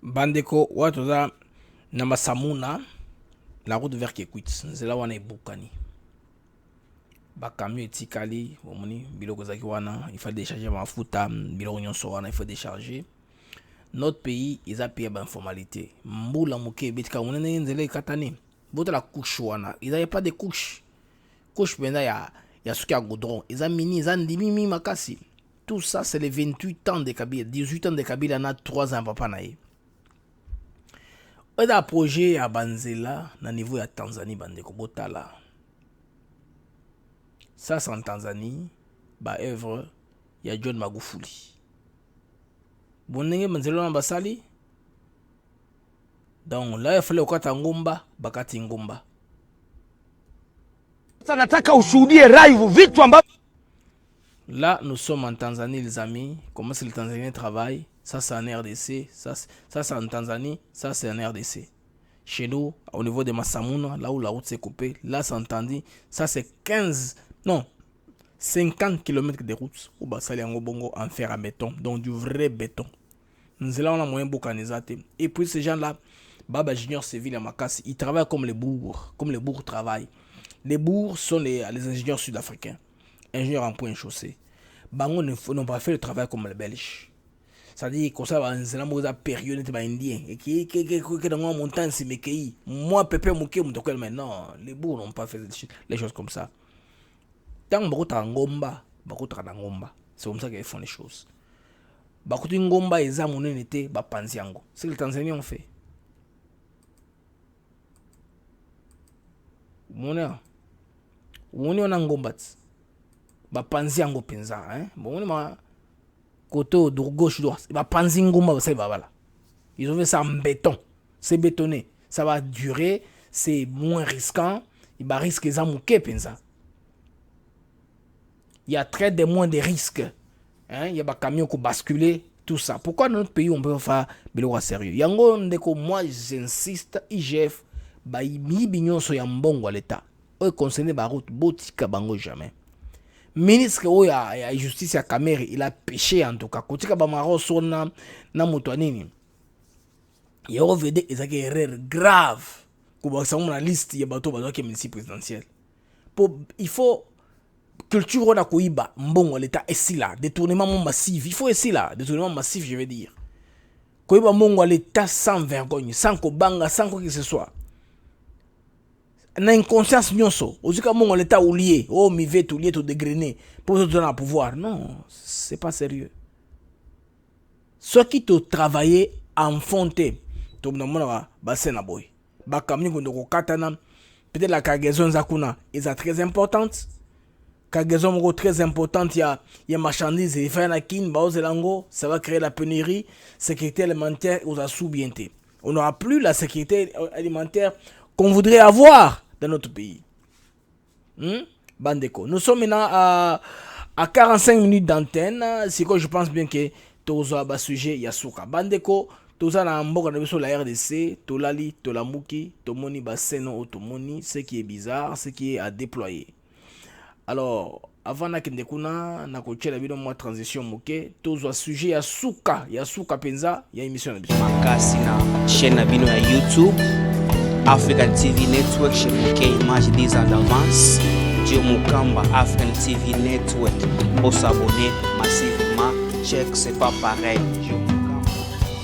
Bandeko watoza na Massamouna, la route vers Kikwit, c'est là où on est Boukani. Bakami etikali, omoni biloko zaki wana, il faut décharger mafuta, biloko nyonso wana, il faut décharger. Notre pays, ils a payé l'informalité. Mboula mouke betika onene nzele katani. Bota la couche wana, ils n'avaient pas de couche. Couche benda ya suki ya goudron, ils a mini, ils a ndimi makasi. Tout ça c'est les 28 ans de Kabila, 18 ans de Kabila na 3 ans papa nae. On a un projet à Banzela, na niveau ya Tanzanie, bandeko botala. Ça c'est en Tanzanie, ba œuvre ya John Magufuli. Bonenge Banzela na basali. Donc là il fallait ukata ngomba, bakati ngomba. Sasa nataka ushuhudie live vitu ambavyo. Là nous sommes en Tanzanie les amis, comment c'est le Tanzanien travaille? Ça c'est en RDC, ça c'est en Tanzanie, ça c'est en RDC. Chez nous, au niveau de Massamouna, là où la route s'est coupée, là c'est en Tanzanie, ça c'est 50 km de route où basali en bongo en fer à béton, donc du vrai béton. Nous allons en moyen bokanizate. Et puis ces gens-là, Baba Junior Séville à Makassi, ils travaillent comme les bourgs travaillent. Les bourgs sont les ingénieurs sud-africains, ingénieurs en point chaussée. Bango n'ont pas fait le travail comme les Belges. C'est-à-dire qu'on ça va en période de indien et qui dans la montagne c'est mes pays. Moi pépé mouké moutokel mais non, les bourgs n'ont pas fait les choses comme ça. Tant bakota ngomba, c'est comme ça qu'ils font les choses. Bakuti ngomba eza monene te ba panziango. C'est les Tanzaniens ont fait. Mona on a ngomba ba panziango penza hein. Bon ma côté de gauche droite, ba panzingomba ça va voilà. Ils ont fait ça en béton. C'est bétonné. Ça va durer, c'est moins risquant, il va risquer ça mouké penza. il y a très de moins de risques. Hein? Il y a des camions qui basculer, tout ça. Pourquoi dans notre pays, on peut faire biloko sérieux? Yango ndeko, moi j'insiste, IGF, bignon so yambongo à l'État. Oye concerné ba route, botika bango jamais. Ministre oye ya justice ya Kamere, il a péché en tout cas. Kotika ba maro so na moto nini. Il y a des erreurs graves. Comme ça, on a la liste, il y a bateau qui est ministre présidentiel. Il faut culture on a koiba mbongo l'État est là, détournement massif. Il faut essayer là, détournement massif, je veux dire. Koiba mbongo l'État sans vergogne, sans kobanga, sans quoi que ce soit. Na inconscience nyonso, ozika mbongo l'État oulié, oh mi veut oulié tout dégrainer pour te donner le pouvoir. Non, c'est pas sérieux. Ceux qui te travaillent en fonté, to mona bassin na boy. Ba kamni ko ndoko katana, peut-être la cargaison zakuna est très importante. Cargaison très importante, il y a marchandises et faire na kin ba ozelango, ça va créer la pénurie, sécurité alimentaire aux sous-bienté. On n'aura plus la sécurité alimentaire qu'on voudrait avoir dans notre pays. Bandeko. Nous sommes maintenant à 45 minutes d'antenne. C'est que je pense bien que tous les sujets yasuka. Bandeko, tous na mboka na biso la RDC, tolali, tolamuki, tomoni baseno otomoni, ce qui est bizarre, ce qui est à déployer. Alors, avant na kendekuna na koche la bino moi transition moke, tous les sujets yasuka penza, ya émission na biso. Makasi na chaîne na bino ya YouTube. African TV Network, chez Mouké Image des en avance. Dieu Moukamba, African TV Network. Pour s'abonner massivement, check, c'est pas pareil.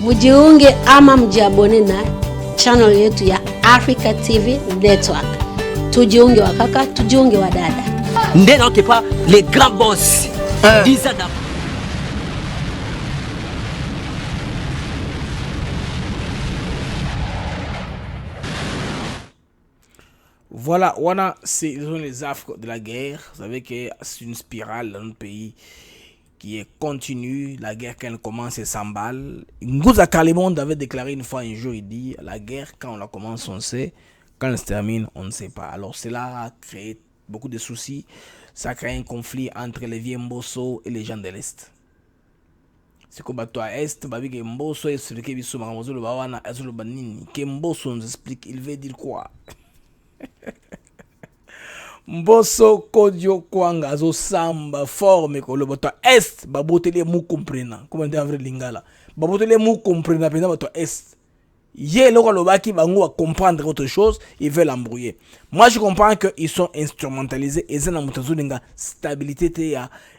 Mujiunge ama mjiabone na channel yetu ya Africa TV Network. Tujiunge wa kaka, tujiunge wa dada. Ndena pas les grands boss. Disa da. Voilà, voilà, c'est les affres de la guerre. Vous savez que c'est une spirale dans notre pays qui est continue. La guerre, quand elle commence, elle s'emballe. Ngouza Kalimonde avait déclaré une fois un jour, il dit, la guerre, quand on la commence, on sait. Quand elle se termine, on ne sait pas. Alors cela a créé beaucoup de soucis. Ça a créé un conflit entre les vieux Mbosso et les gens de l'Est. C'est comme à Est, que Mbosso explique que Mbosso nous explique, il veut dire quoi? Mbosso Kodio Kwanga zo samba forme ko le bato est babotele mu comprena comment dire en vrai lingala babotele mu comprena pena bato est yé loko lobaki bango à comprendre autre chose, ils veulent embrouiller. Moi je comprends que ils sont instrumentalisés et ça na mutazo linga stabilité te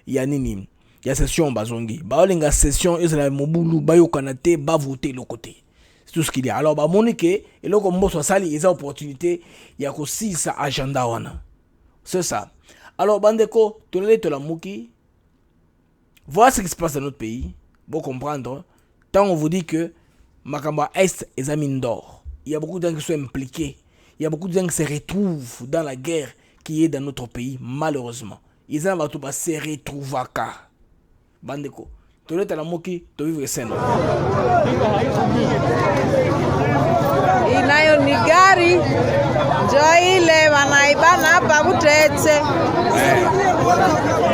ya nini ya session bazongi ba linga session ezala mobulu ba yokanate ba voter le côté. C'est tout ce qu'il y a. Alors ba monike et loko Mbosso sali ils ont opportunité ya ko si sa agenda wana. C'est ça. Alors, Bandeko, Tolamuki, voilà ce qui se passe dans notre pays. Pour comprendre, tant on vous dit que Makamba Est est un mine d'or. Il y a beaucoup de gens qui sont impliqués. Il y a beaucoup de gens qui se retrouvent dans la guerre qui est dans notre pays, malheureusement. Ils ont se retrouver à car. Bandeko, Tolamuki, tu vivre sain. Inayo ni gari joile wanaibana hapa Butetse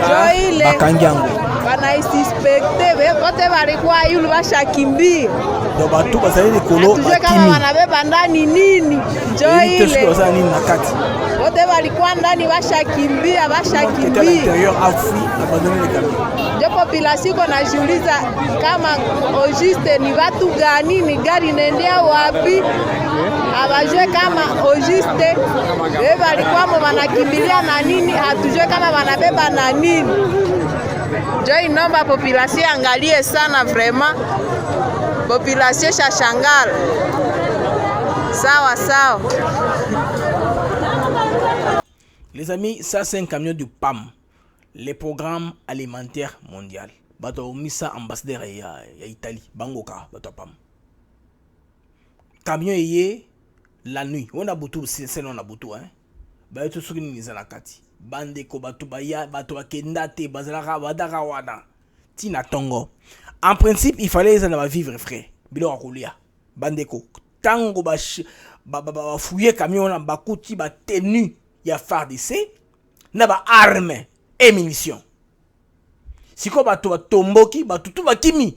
joile bakangiango wanaisuspecte wote walikuwa yule washakimbia ndo batu bazali kolo batimi kama wanabeba ndani nini joile wote walikuwa ndani washakimbia ndio population iko najiuliza kama Auguste ni watu gani, ni gari nendea wapi, abajue kama Auguste bebe alikuwa wanakimbilia na nini, hatujue kama wanabeba na nini. Jo inomba population angalie sana, vraiment population shashangala. Sawa sawa. Les amis, ça c'est un camion du PAM, le programme alimentaire mondial. Bato misa ambassadeur ya Italie, Bangoka, bato PAM. Camion yé la nuit. On a boutou, c'est non a boutou hein. Ba tout ce qui nous na kati. Bande ko bato baya, bato bakendate, bazalaka badaka wana. Tina tongo. En principe, il fallait ça vivre frais. Bilo akulia. Bande ko tango ba fouiller camion ba kuti ba tenue ya FARDC na ba armes et munitions. Si quoi bato tomboki, bato tout bakimi.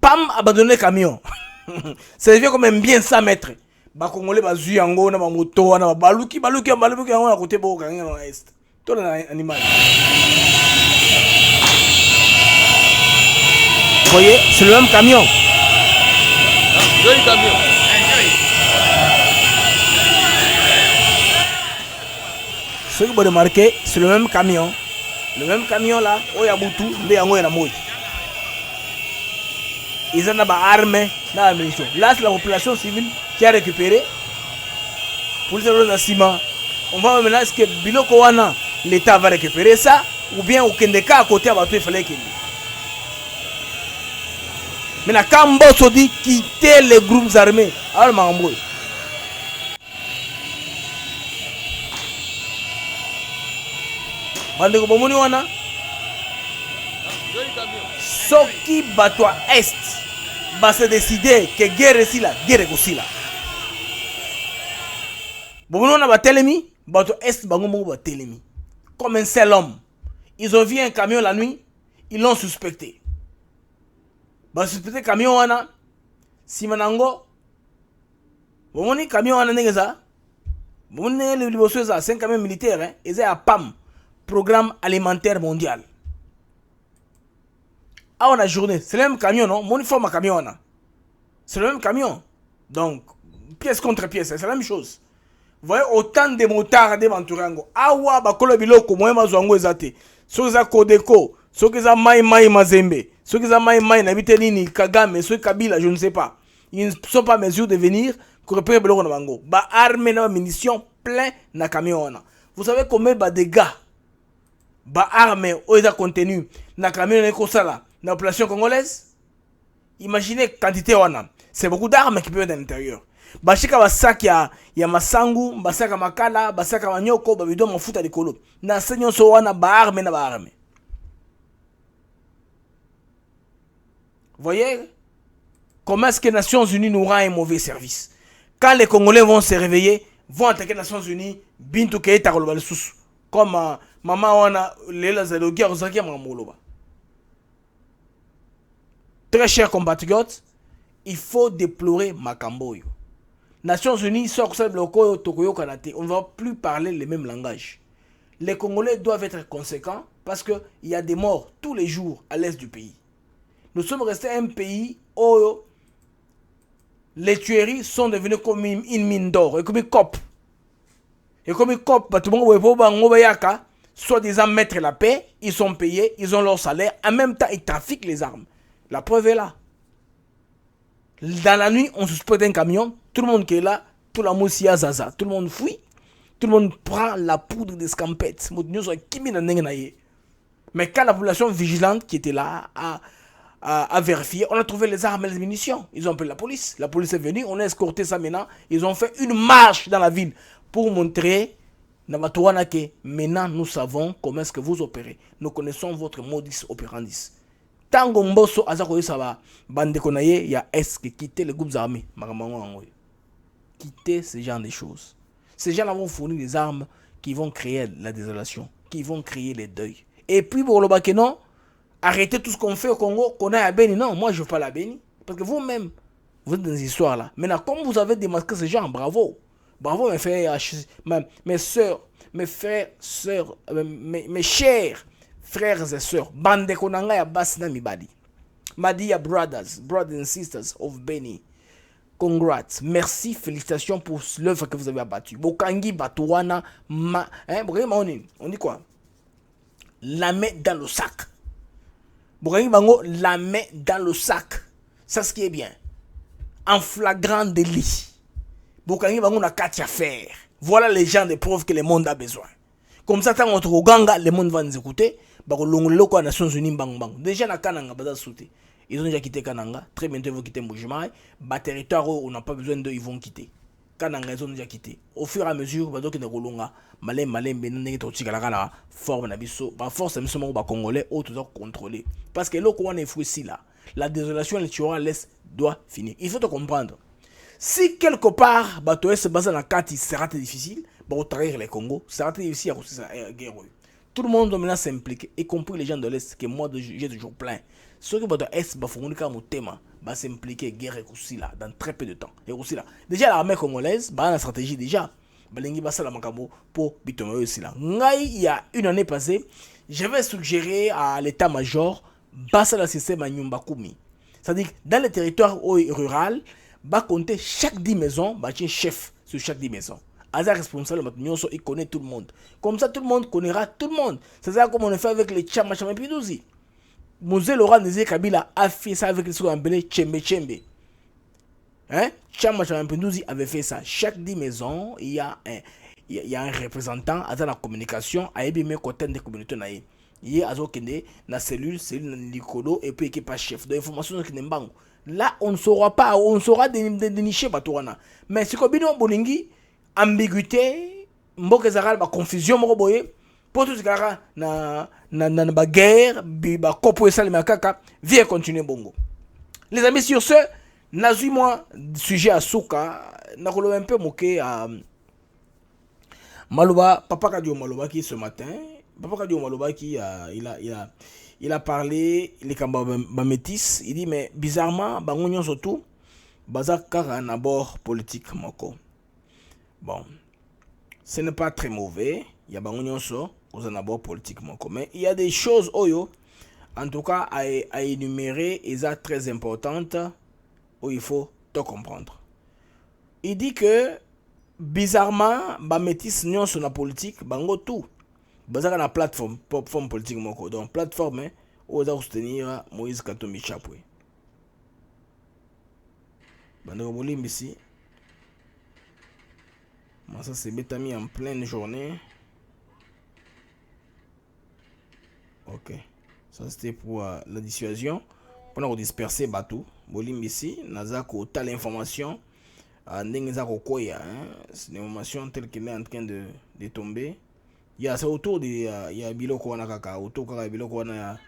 Pam abandonné le camion. Ça devient comme même bien 100 mètres. Ba Congolais ba zui yango na ba moto na ba baluki yango na côté bo kanga na est. Tout l'animal. Vous voyez, c'est le même camion. Joli camion. Ce que vous remarquez, c'est le même camion. Le même camion là, Oyabutu, Béango et Namoy. Ils ont des armes, des munitions. Là, c'est la population civile qui a récupéré. Pour le ciment. On va maintenant, est-ce que Biloko Wana, l'État va récupérer ça? Ou bien au Kendeka à côté, il fallait qu'il. Maintenant, quand Mbosso dit quitter les groupes armés, alors Mamboy. Bandeko bomoni wana soki bato à est va se décider que guerre ici là, guerre aussi là. Bomoni wana batelemi, bato est bango mongo batelemi. Comme un seul homme. Ils ont vu un camion la nuit, ils l'ont suspecté. Ba suspecté camion wana simanango. Bomoni camion wana ngeza. Bomoni le liboso ça, c'est un camion militaire hein, ils à PAM. Programme alimentaire mondial. Ah, on a journée. C'est le même camion, non? Mon uniforme à camion, c'est le même camion. Donc, pièce contre pièce, c'est la même chose. Vous voyez, autant de motards de Manturango. Ah, ouais, bah, Kolobiloko, moi, Mazouango, Ezate. Ceux qui ont Kodeko, ceux qui ont Maï Mazembe, ceux qui ont Maï Nabitelini, Kagame, ceux Kabila, je ne sais pas. Ils ne sont pas en mesure de venir pour réparer Biloko Nabango. Bah, armée, munitions, plein na camion. Vous savez combien de dégâts? Ba armée oza contenu na camion na kosala na population congolaise. Imaginez quantité wana. C'est beaucoup d'armes qui peuvent être à l'intérieur. Ba shika ba sac ya masangu, ba sac ya makala, ba sac ya manyoko, ba bidon mafuta likolo. Na senyo so wana ba armée na ba armée. Voyez comment est-ce que les Nations Unies nous rend un mauvais service. Quand les Congolais vont se réveiller, vont attaquer les Nations Unies, bintu keita kolobal susu. Comme maman wana lela zalogi arozaki mamoloba. Très chers compatriotes, il faut déplorer Makamboyo. Nations Unies sort ça bloco tokoyo kanate. On ne va plus parler le même langage. Les Congolais doivent être conséquents parce que il y a des morts tous les jours à l'est du pays. Nous sommes restés un pays où les tueries sont devenues comme une mine d'or et comme une COP. Et comme ils copent, soi-disant mettre la paix, ils sont payés, ils ont leur salaire, en même temps ils trafiquent les armes. La preuve est là. Dans la nuit, on suspecte un camion, tout le monde qui est là, tout le monde s'y a zaza, tout le monde fuit, tout le monde prend la poudre des scampettes. Mais quand la population vigilante qui était là a vérifié, on a trouvé les armes et les munitions. Ils ont appelé la police est venue, on a escorté ça maintenant, ils ont fait une marche dans la ville. Pour montrer que maintenant nous savons comment est-ce que vous opérez. Nous connaissons votre modus operandi. Tango Mbosso Azako Saba, bande konaye, il y a est-ce que quitter les groupes armés. Quitter ce genre de choses. Ces gens-là vont fournir des armes qui vont créer la désolation, qui vont créer les deuils. Et puis pour le bac, non, arrêtez tout ce qu'on fait au Congo, qu'on a à Béni. Non, moi je ne veux pas la Béni. Parce que vous-même, vous êtes dans des histoires là. Maintenant, comme vous avez démasqué ces gens, bravo. Bravo mes frères, mes soeurs, mes frères, sœurs, mes chers frères et sœurs. Bande konanga ya basna mibadi. Madia brothers and sisters of Beni. Congrats. Merci, félicitations pour l'œuvre que vous avez abattue. Bokangi Batouana, on dit quoi? La main dans le sac. Bokangi Bango, la main dans le sac. Ça ce qui est bien. En flagrant délit. Bokangi Bango n'a qu'à faire. Voilà les gens de preuves que le monde a besoin. Comme ça, tant entre Oganga, le monde va nous écouter. Loko Nations Unies bang bang. Déjà na Kananga bada sauter. Ils ont déjà quitté Kananga. Très bientôt ils vont quitter Mbujimai. Bah territoire où on n'a pas besoin d'eux, ils vont quitter. Kananga ils ont déjà quitté. Au fur et à mesure, bah donc ils ne rolonga. Malem ben n'engage au Tigalagana. Forme nabiso. Bah force c'est seulement bah Congolais ou toujours contrôler. Parce que l'oko on est fou ici là. La désolation le tuera l'est doit finir. Il faut te comprendre. Si quelque part, Batoé se base dans la carte, il sera très difficile, bah, au trahir les Congo, ça sera très difficile à la guerre. Tout le monde doit maintenant s'impliquer, y compris les gens de l'Est, que moi j'ai toujours plein. Ceux qui vont de l'Est, bah, faut mon thème, bah, s'impliquer, guerre et aussi là, dans très peu de temps. Et aussi là. Déjà, l'armée congolaise, bah, la stratégie déjà, bah, l'engi bah, ça la makabo pour bitomer aussi là. Il y a une année passée, j'avais suggéré à l'état-major, bah, ça la système à Nyumbakumi. C'est-à-dire, dans les territoires ruraux, bah, compter chaque 10 maisons, bah, tiens, chef sur chaque 10 maisons. Aza responsable, il connaît tout le monde. Comme ça, tout le monde connaîtra tout le monde. C'est ça comme on a fait avec les Tchama Pidouzi. Mosé Laurent Nézé Kabila a fait ça avec les gens appelés Tchembe Tchembe. Hein? Tchama Pidouzi avait fait ça. Chaque 10 maisons, il y a un représentant à la communication, à ébimé côté des communautés. Il y a une cellule Nicolo et puis équipe chef de l'information qui n'est pas. Là, on ne saura pas, on saura dénicher Batouana. Mais c'est comme Bino Bolingi. Ambiguïté, mboke zaral ba confusion moko boye, pour tout ça na ba guerre, ba kopo esali makaka, viens continuer bongo. Les amis, sur ce, nazui moi sujet à souka, na kolo un peu moqué à Maloba, Papa Kadio Maloba qui ce matin, Papa Kadio Maloba qui il a parlé les kamba ba métis, il dit mais bizarrement ba ngonyon surtout bazak kara na bord politique moko. Bon, ce n'est pas très mauvais. Il y a des abord politiquement mais il y a des choses, Oyo, en tout cas, à énumérer, et ça très importantes, où il faut tout comprendre. Il dit que, bizarrement, métis non sur la politique, bango tout. Bazaka na plateforme politique moko. Donc, plateforme, où on soutenir Moïse Katumbi Chapwe. Bandeko bolim ici. Ça c'est Betami en pleine journée. Ok. Ça c'était pour la dissuasion. Pour nous disperser Batou. Bolim ici. Nazako telle information. N'engezako koya. C'est une information telle qu'elle est en train de tomber. Il y a ça autour de. Il y a Biloko wana kaka. Autour de Biloko wana.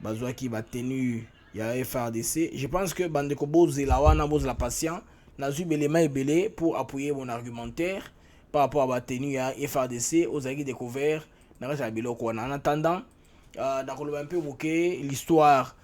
Bazwa qui va tenu. Il y a FRDC. Je pense que Bandeko Boz la wana Boz la patient. Nazu Belema et Belé pour appuyer mon argumentaire par rapport à la tenue à FRDC aux aguets découverts dans la Biloko. En attendant, dans un peu l'histoire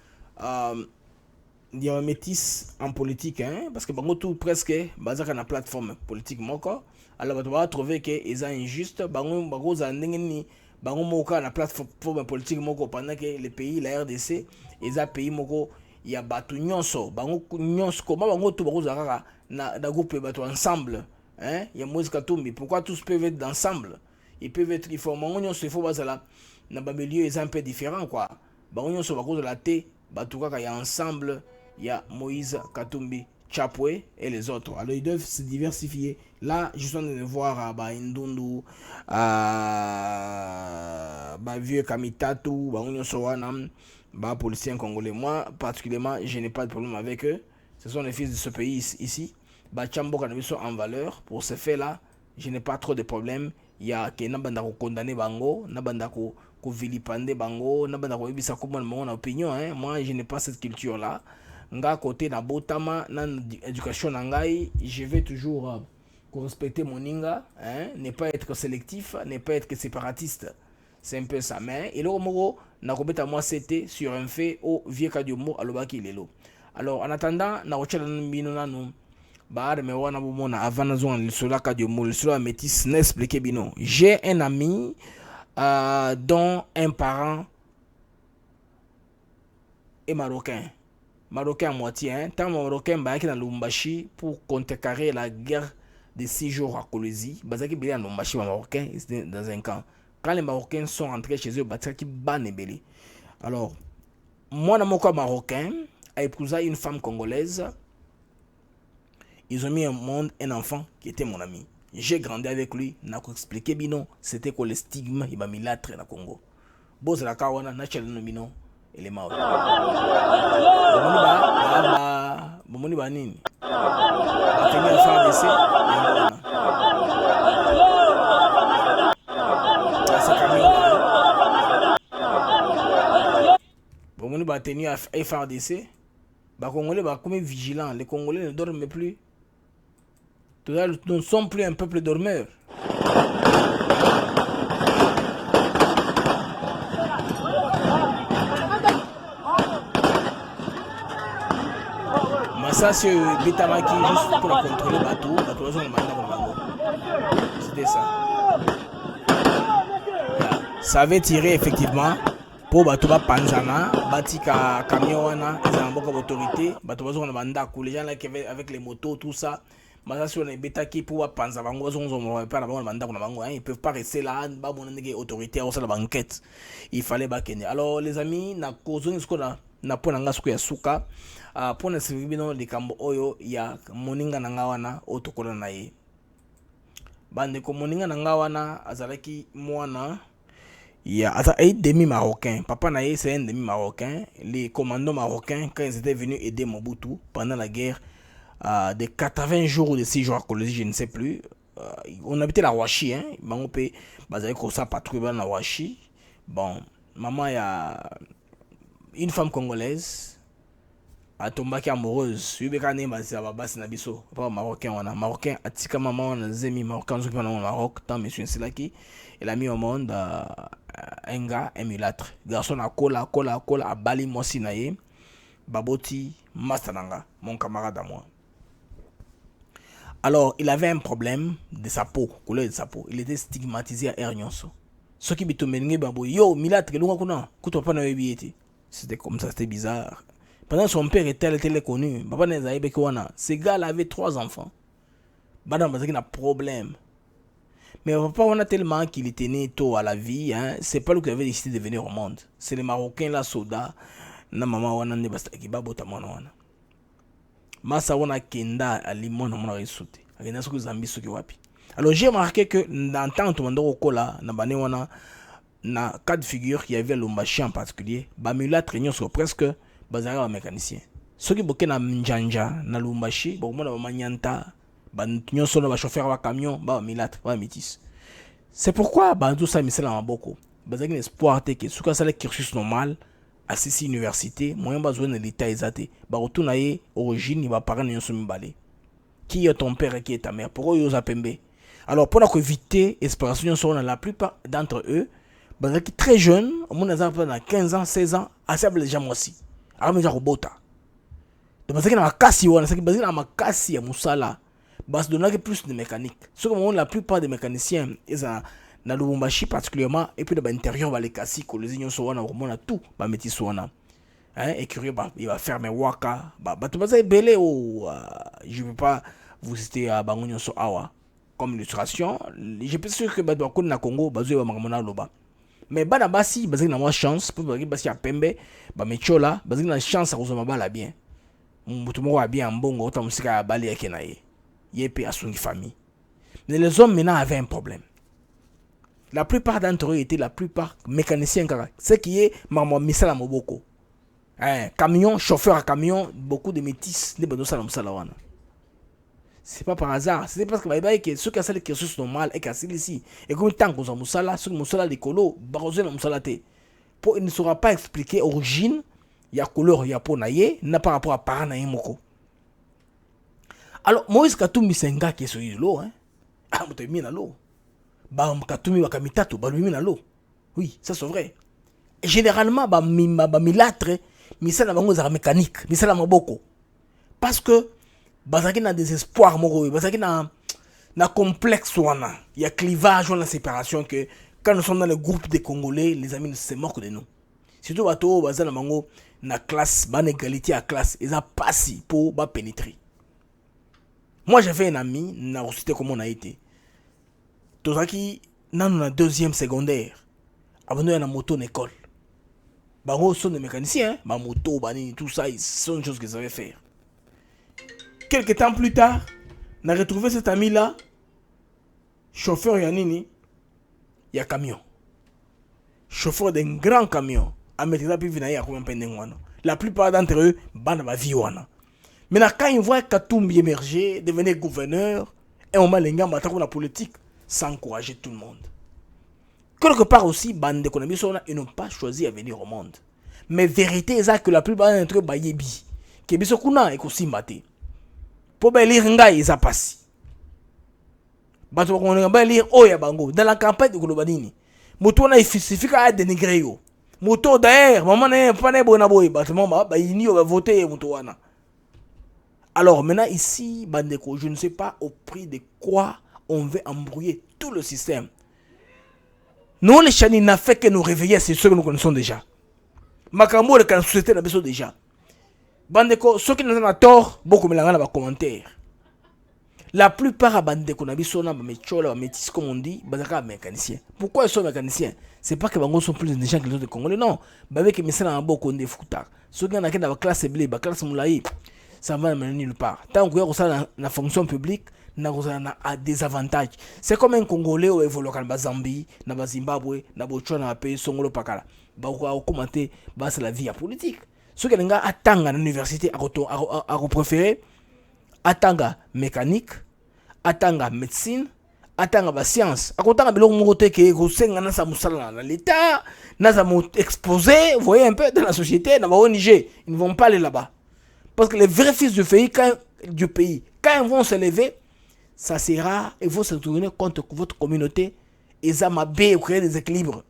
il y a un métis en politique, hein, parce que tout presque basé na plateforme politique moko. Alors tu vas trouver que c'est injuste, bango za ndengeni bango moka na plateforme politique moko pendant que les pays la RDC eza pays moko il y a batu nyonso bango nyonso comment bango tout bango za na groupe batu ensemble, hein, il y a Moïse Katumbi. Pourquoi tous peuvent être ensemble? Ils peuvent être il faut bango nyonso il faut bazala na ba milieu est un peu différent quoi. Bango nyonso bako la té batu kaka ya ensemble. Il y a Moïse Katumbi Chapwe et les autres. Alors ils doivent se diversifier. Là, je suis en train de voir Indundu, vieux Kamitatu, Union Sowanam, policiers congolais. Moi, particulièrement, je n'ai pas de problème avec eux. Ce sont les fils de ce pays ici. Chambo Cannabis sont en valeur. Pour ce fait-là, je n'ai pas trop de problèmes. Il y a qui n'a condamné Bango, n'a pas vilipender Bango, n'a pas bisa comme mon opinion. Moi, je n'ai pas cette culture-là. Nga côté na botama na éducation nangai, je vais toujours respecter mon ninga, hein, ne pas être sélectif, ne pas être séparatiste. C'est un peu ça. Mais et le moro na kobeta moi c'était sur un fait au vieux kadiomo alobaki lelo. Alors en attendant na ochela mbino nanu ba me wana bomona avant na zo le sola kadiomo le sola métis n'expliquer bino. J'ai un ami dont un parent est marocain. Marocain à moitié, hein. Tant Marocain qui dans Lumbashi pour contrecarrer la guerre de 6 jours à Kolwezi. Bazaki Bélé à Lumbashi, Marocain, dans un camp. Quand les Marocains sont rentrés chez eux, Bazaki Ban et Bélé. Alors, moi, dans mon cas marocain, a épousé une femme congolaise. Ils ont mis au monde un enfant qui était mon ami. J'ai grandi avec lui, n'a pas expliqué bino, c'était quoi le stigme, il m'a mis là très dans Congo. Boz la kawana, n'a pas le bino. Il est mort. Bomoni ba nini? Ateni à faire d'essai. Bomoni ba tenu à faire d'essai. Ba Congolais ba comme vigilants. Les Congolais ne dorment plus. Nous ne sommes plus un peuple dormeur. ça c'est Betamaki juste pour contrôler bateau c'était ça. Ça avait tiré effectivement pour bateau panzana batika camion wana ils ont beaucoup d'autorité bateau on banda les gens là qui avec les motos tout ça. Mais si on est bêta qui pour penser à ils peuvent pas rester là, bah mon autorité à la banquette. Il fallait bakene. Alors les amis, na cause ce qu'on a na pona ngasuko ya suka, pona sivibino likambo oyo ya moninga na ngawana otokola na ye. Bande ko moninga na ngawana azalaki mwana ya asa demi marocain. Papa na ye c'est un demi marocain. Les commandos marocains quand ils étaient venus aider Mobutu pendant la guerre de 80 jours ou de 6 jours à Colosie, je ne sais plus. On habitait la Washi, hein. On peut baser comme ça patrouille dans la Washi. Bon, maman, il y a une femme congolaise a tombé amoureuse. Il y a un marocain, marocain, atika maman, on a zemi marocain, on a Maroc, tant monsieur Selaki, il a mis au monde un gars, un mulâtre. Garçon a cola, a bali mosinaye, baboti, mastananga, mon camarade à moi. Alors, il avait un problème de sa peau, couleur de sa peau. Il était stigmatisé à Ernyonso. Ce qui m'a dit, yo, Milâtre, c'était comme ça, c'était bizarre. Pendant son père était connu, ce gars-là avait 3 enfants. Madame, il a un problème. Mais papa, on a tellement qu'il était né tôt à la vie, hein, c'est pas lui qui avait décidé de venir au monde. C'est les Marocains, la soda, na maman, on a ne basta qui babota monoana. Masa wana kenda alimon na mona risute akenda soko zambi soki wapi. Alors j'ai remarqué que dans tant de mandoro kola na bane wana na cas de figure il y avait Lumbashi en particulier ba mulâtre nyonso presque bazara ba mécanicien soki boke na njanja na Lumbashi bo mona ba manyanta ba nyonso na ba chauffeur ba camion ba mulâtre ba métis. C'est pourquoi ba tout ça misela maboko bazaki espoir te que suka sala cursus normal à ces universités, moyen besoin de l'état exact. Bah retourne à origine, il va parler de son balai. Qui est ton père et qui est ta mère? Pour eux, ils ont pembe. Alors pour éviter l'expiration, la plupart d'entre eux, bah très jeunes, au moins dans 15 ans, 16 ans, assez les gens aussi. Alors ils ont robota. Donc parce que na makasi wana, c'est que basé na makasi ya musala, bah se donner plus de mécanique. Ce que la plupart des mécaniciens, ils ont na Lubumbashi particulièrement et puis dans l'intérieur va les casser que les unions sont on a tout ba métis soana hein et curieux bah il va fermer waka bah tu vas belé ou je veux pas vous citer à bangonyo so awa comme illustration je pense sûr que ba ko na Congo bazo ba makamona loba mais bana basi bazaki na moi chance pour basi ya pembe ba mechola bazaki na chance à kozoma bala bien mutu moko bien mbongo ota musika ya bali yake na ye yepe asungi famille mais les hommes maintenant avaient un problème. La plupart d'entre eux étaient la plupart mécaniciens. Ce qui est maman misala moboko. Camion, chauffeur à camion, beaucoup de métis. C'est pas par hasard. C'est parce que ceux qui ont fait quelque chose de normal et qui ont fait ici. Et comme tant qu'on a moussala, ceux qui ont moussala les colos, barosé na moussala te. Il ne saura pas expliquer l'origine. Il y a couleur, il y a peau naïe, n'a pas rapport à paranaïe moko. Alors, Moïse Katumbi c'est un gars qui est sur l'eau. Ah, vous t'avez mis dans l'eau. Katumi wakamitatu balumi na lo. Oui, ça c'est vrai. Et généralement ba milâtre misala bango za mécanique, misala maboko. Parce que bazaki na désespoir moko, bazaki na complexe wana. Il y a clivage ou la séparation que quand nous sommes dans le groupe des Congolais, les amis se moquent de nous. Surtout bato bazana bango na classe, ban égalité à classe, ils a passé pour ba pénétrer. Moi j'avais un ami, na recité comme on a été. Tozaki dans la 2e secondaire avant de la moto école. Bango sont des mécaniciens, ma moto, bani, tout ça, ils sont des choses qu'ils savaient faire. Quelques temps plus tard, on a retrouvé cet ami là, chauffeur yanini, il y a camion. Chauffeur d'un grand camion, à mettre la pivi na ya comme pendengwana. La plupart d'entre eux, bana ba vie wana. Maintenant quand ils voient Katumbi émerger, devenir gouverneur, et on m'a l'engagé à la politique. Sans encourager tout le monde. Quelque part aussi, bande d'économies, ils n'ont pas choisi à venir au monde. Mais vérité, c'est que la plupart d'entre eux, bayebi, qui biso kuna et aussi maté. Pour lire nga, ils a passé. Bato on va lire oya bango dans la campagne de Kolobanini. Moto na suffit à dénigrer yo. Moto d'ailleurs, maman n'est pas né bona boy, bato mama ba ini va voter moto wana. Alors maintenant ici, Bandeko, je ne sais pas au prix de quoi on veut embrouiller tout le système. Nous, les Chani, n'a fait que nous réveiller, c'est ce que nous connaissons déjà. Makambo, la société, n'a besoin déjà. Bandeko, ceux qui nous ont tort, beaucoup de gens dans les commentaires. La plupart des Bandeko, métis, comme on dit, sont mécaniciens. Pourquoi ils sont mécaniciens? C'est pas que les sont plus intelligents que les autres Congolais, non. Avec les médecins dans beaucoup de foutard. Ceux qui ont la classe blé, la classe moulaï, ça va mener nulle part. Tant que vous avez la fonction publique, vous avez des avantages. C'est comme un Congolais qui évolue dans Zambie, dans Zimbabwe, dans Botswana, dans le pays Songolo Pakala. Vous commenter la vie politique. Ceux qui attendent à l'université à préférer, attendent mécanique, attendent médecine, attendent science. Attendent que l'État, exposé, vous voyez un peu dans la société, dans l'ONG, ils ne vont pas aller là-bas. Parce que les vrais fils du pays, quand ils vont se lever, ça sera, ils vont se tourner contre votre communauté et ça m'a bien créé des équilibres.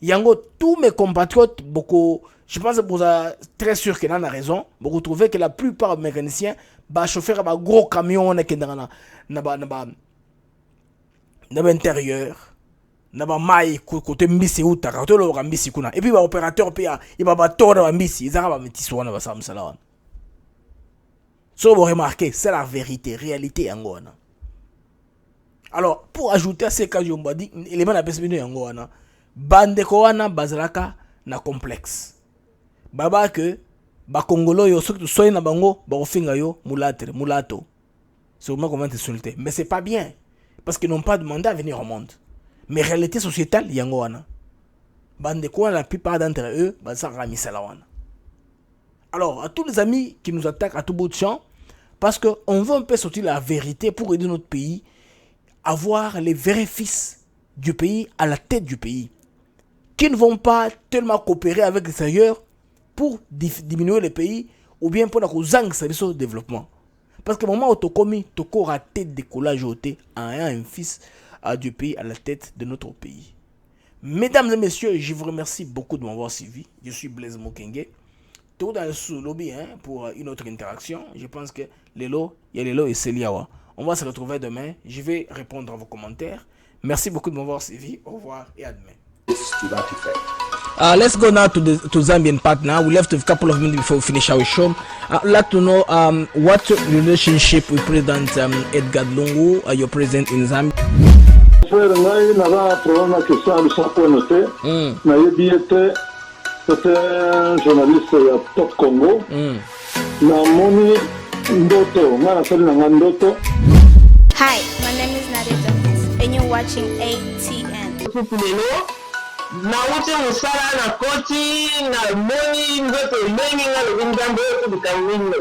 Yango, tous mes compatriotes, beaucoup, je pense que vous êtes très sûr qu'il en a raison, vous trouvez que la plupart des mécaniciens, bah, chauffeurs, bah, gros camions, dans l'intérieur, dans maille, côté mbisi ou takato, le mbisi kuna. Et puis, bah, opérateur, puis, il va battre dans mbisi, ils arrivent à mettre ça, on va ça, ça. Ce que vous remarquez, c'est la vérité, réalité, Yangoana. Alors, pour ajouter à ce que je vous dis, l'élément de la perspective Yangoana, Bandeko wana bazalaka na complexe. Baba que ba Congolo yo soki na bango ba ofinga yo mulato. C'est vraiment comment t'insulter, mais c'est pas bien parce qu'ils n'ont pas demandé à venir au monde. Mais réalité sociétale yango wana. Bandeko wana la plupart d'entre eux bazaka misala wana. Alors, à tous les amis qui nous attaquent à tout bout de champ, parce que on veut un peu sortir la vérité pour aider notre pays à voir les vrais fils du pays à la tête du pays, qui ne vont pas tellement coopérer avec l'extérieur pour diminuer le pays ou bien pour le développement. Parce que le moment où tu as commis, tu as raté le décollage en ayant un fils du pays à la tête de notre pays. Mesdames et messieurs, je vous remercie beaucoup de m'avoir suivi. Je suis Blaise Mokenge. Tout dans le lobby pour une autre interaction. Je pense que Lelo, il y a Lelo et Céliawa. On va se retrouver demain. Je vais répondre à vos commentaires. Merci beaucoup de m'avoir suivi. Au revoir et à demain. Let's go now to Zambian part now. We left a couple of minutes before we finish our show. I'd like to know what relationship with President Edgar Lungu, your president in Zambia. C'était un journaliste à Top Congo. Hi, my name is Nadia Jones, and you're watching ATN. Nauti musala na koti na moni ndoto lengi na lubingambo yote bikawinno.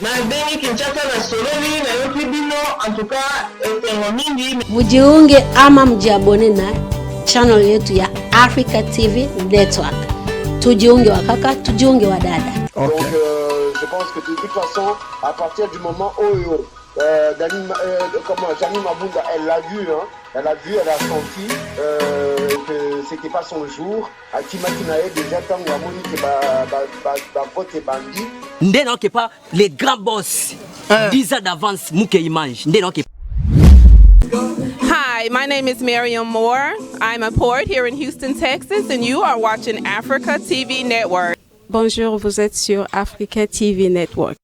Na bengi kinchaka na soloni na yote bino antuka etengo mingi. Mujiunge ama mjiabone na channel yetu ya Africa TV Network. Tujiunge wa kaka, tujiunge wa dada. Okay. Donc je pense que de toute façon, à partir du moment où Janine Mabunda, elle l'a vu, hein, elle a senti que c'était pas son jour. Akimakinae déjà tant que Monique vote bandi. Ndeno ke pas les grands boss. 10 ans d'avance Moukei mange. Ndeno ke. Hi, my name is Miriam Moore. I'm a poet here in Houston, Texas, and you are watching Africa TV Network. Bonjour, vous êtes sur Africa TV Network.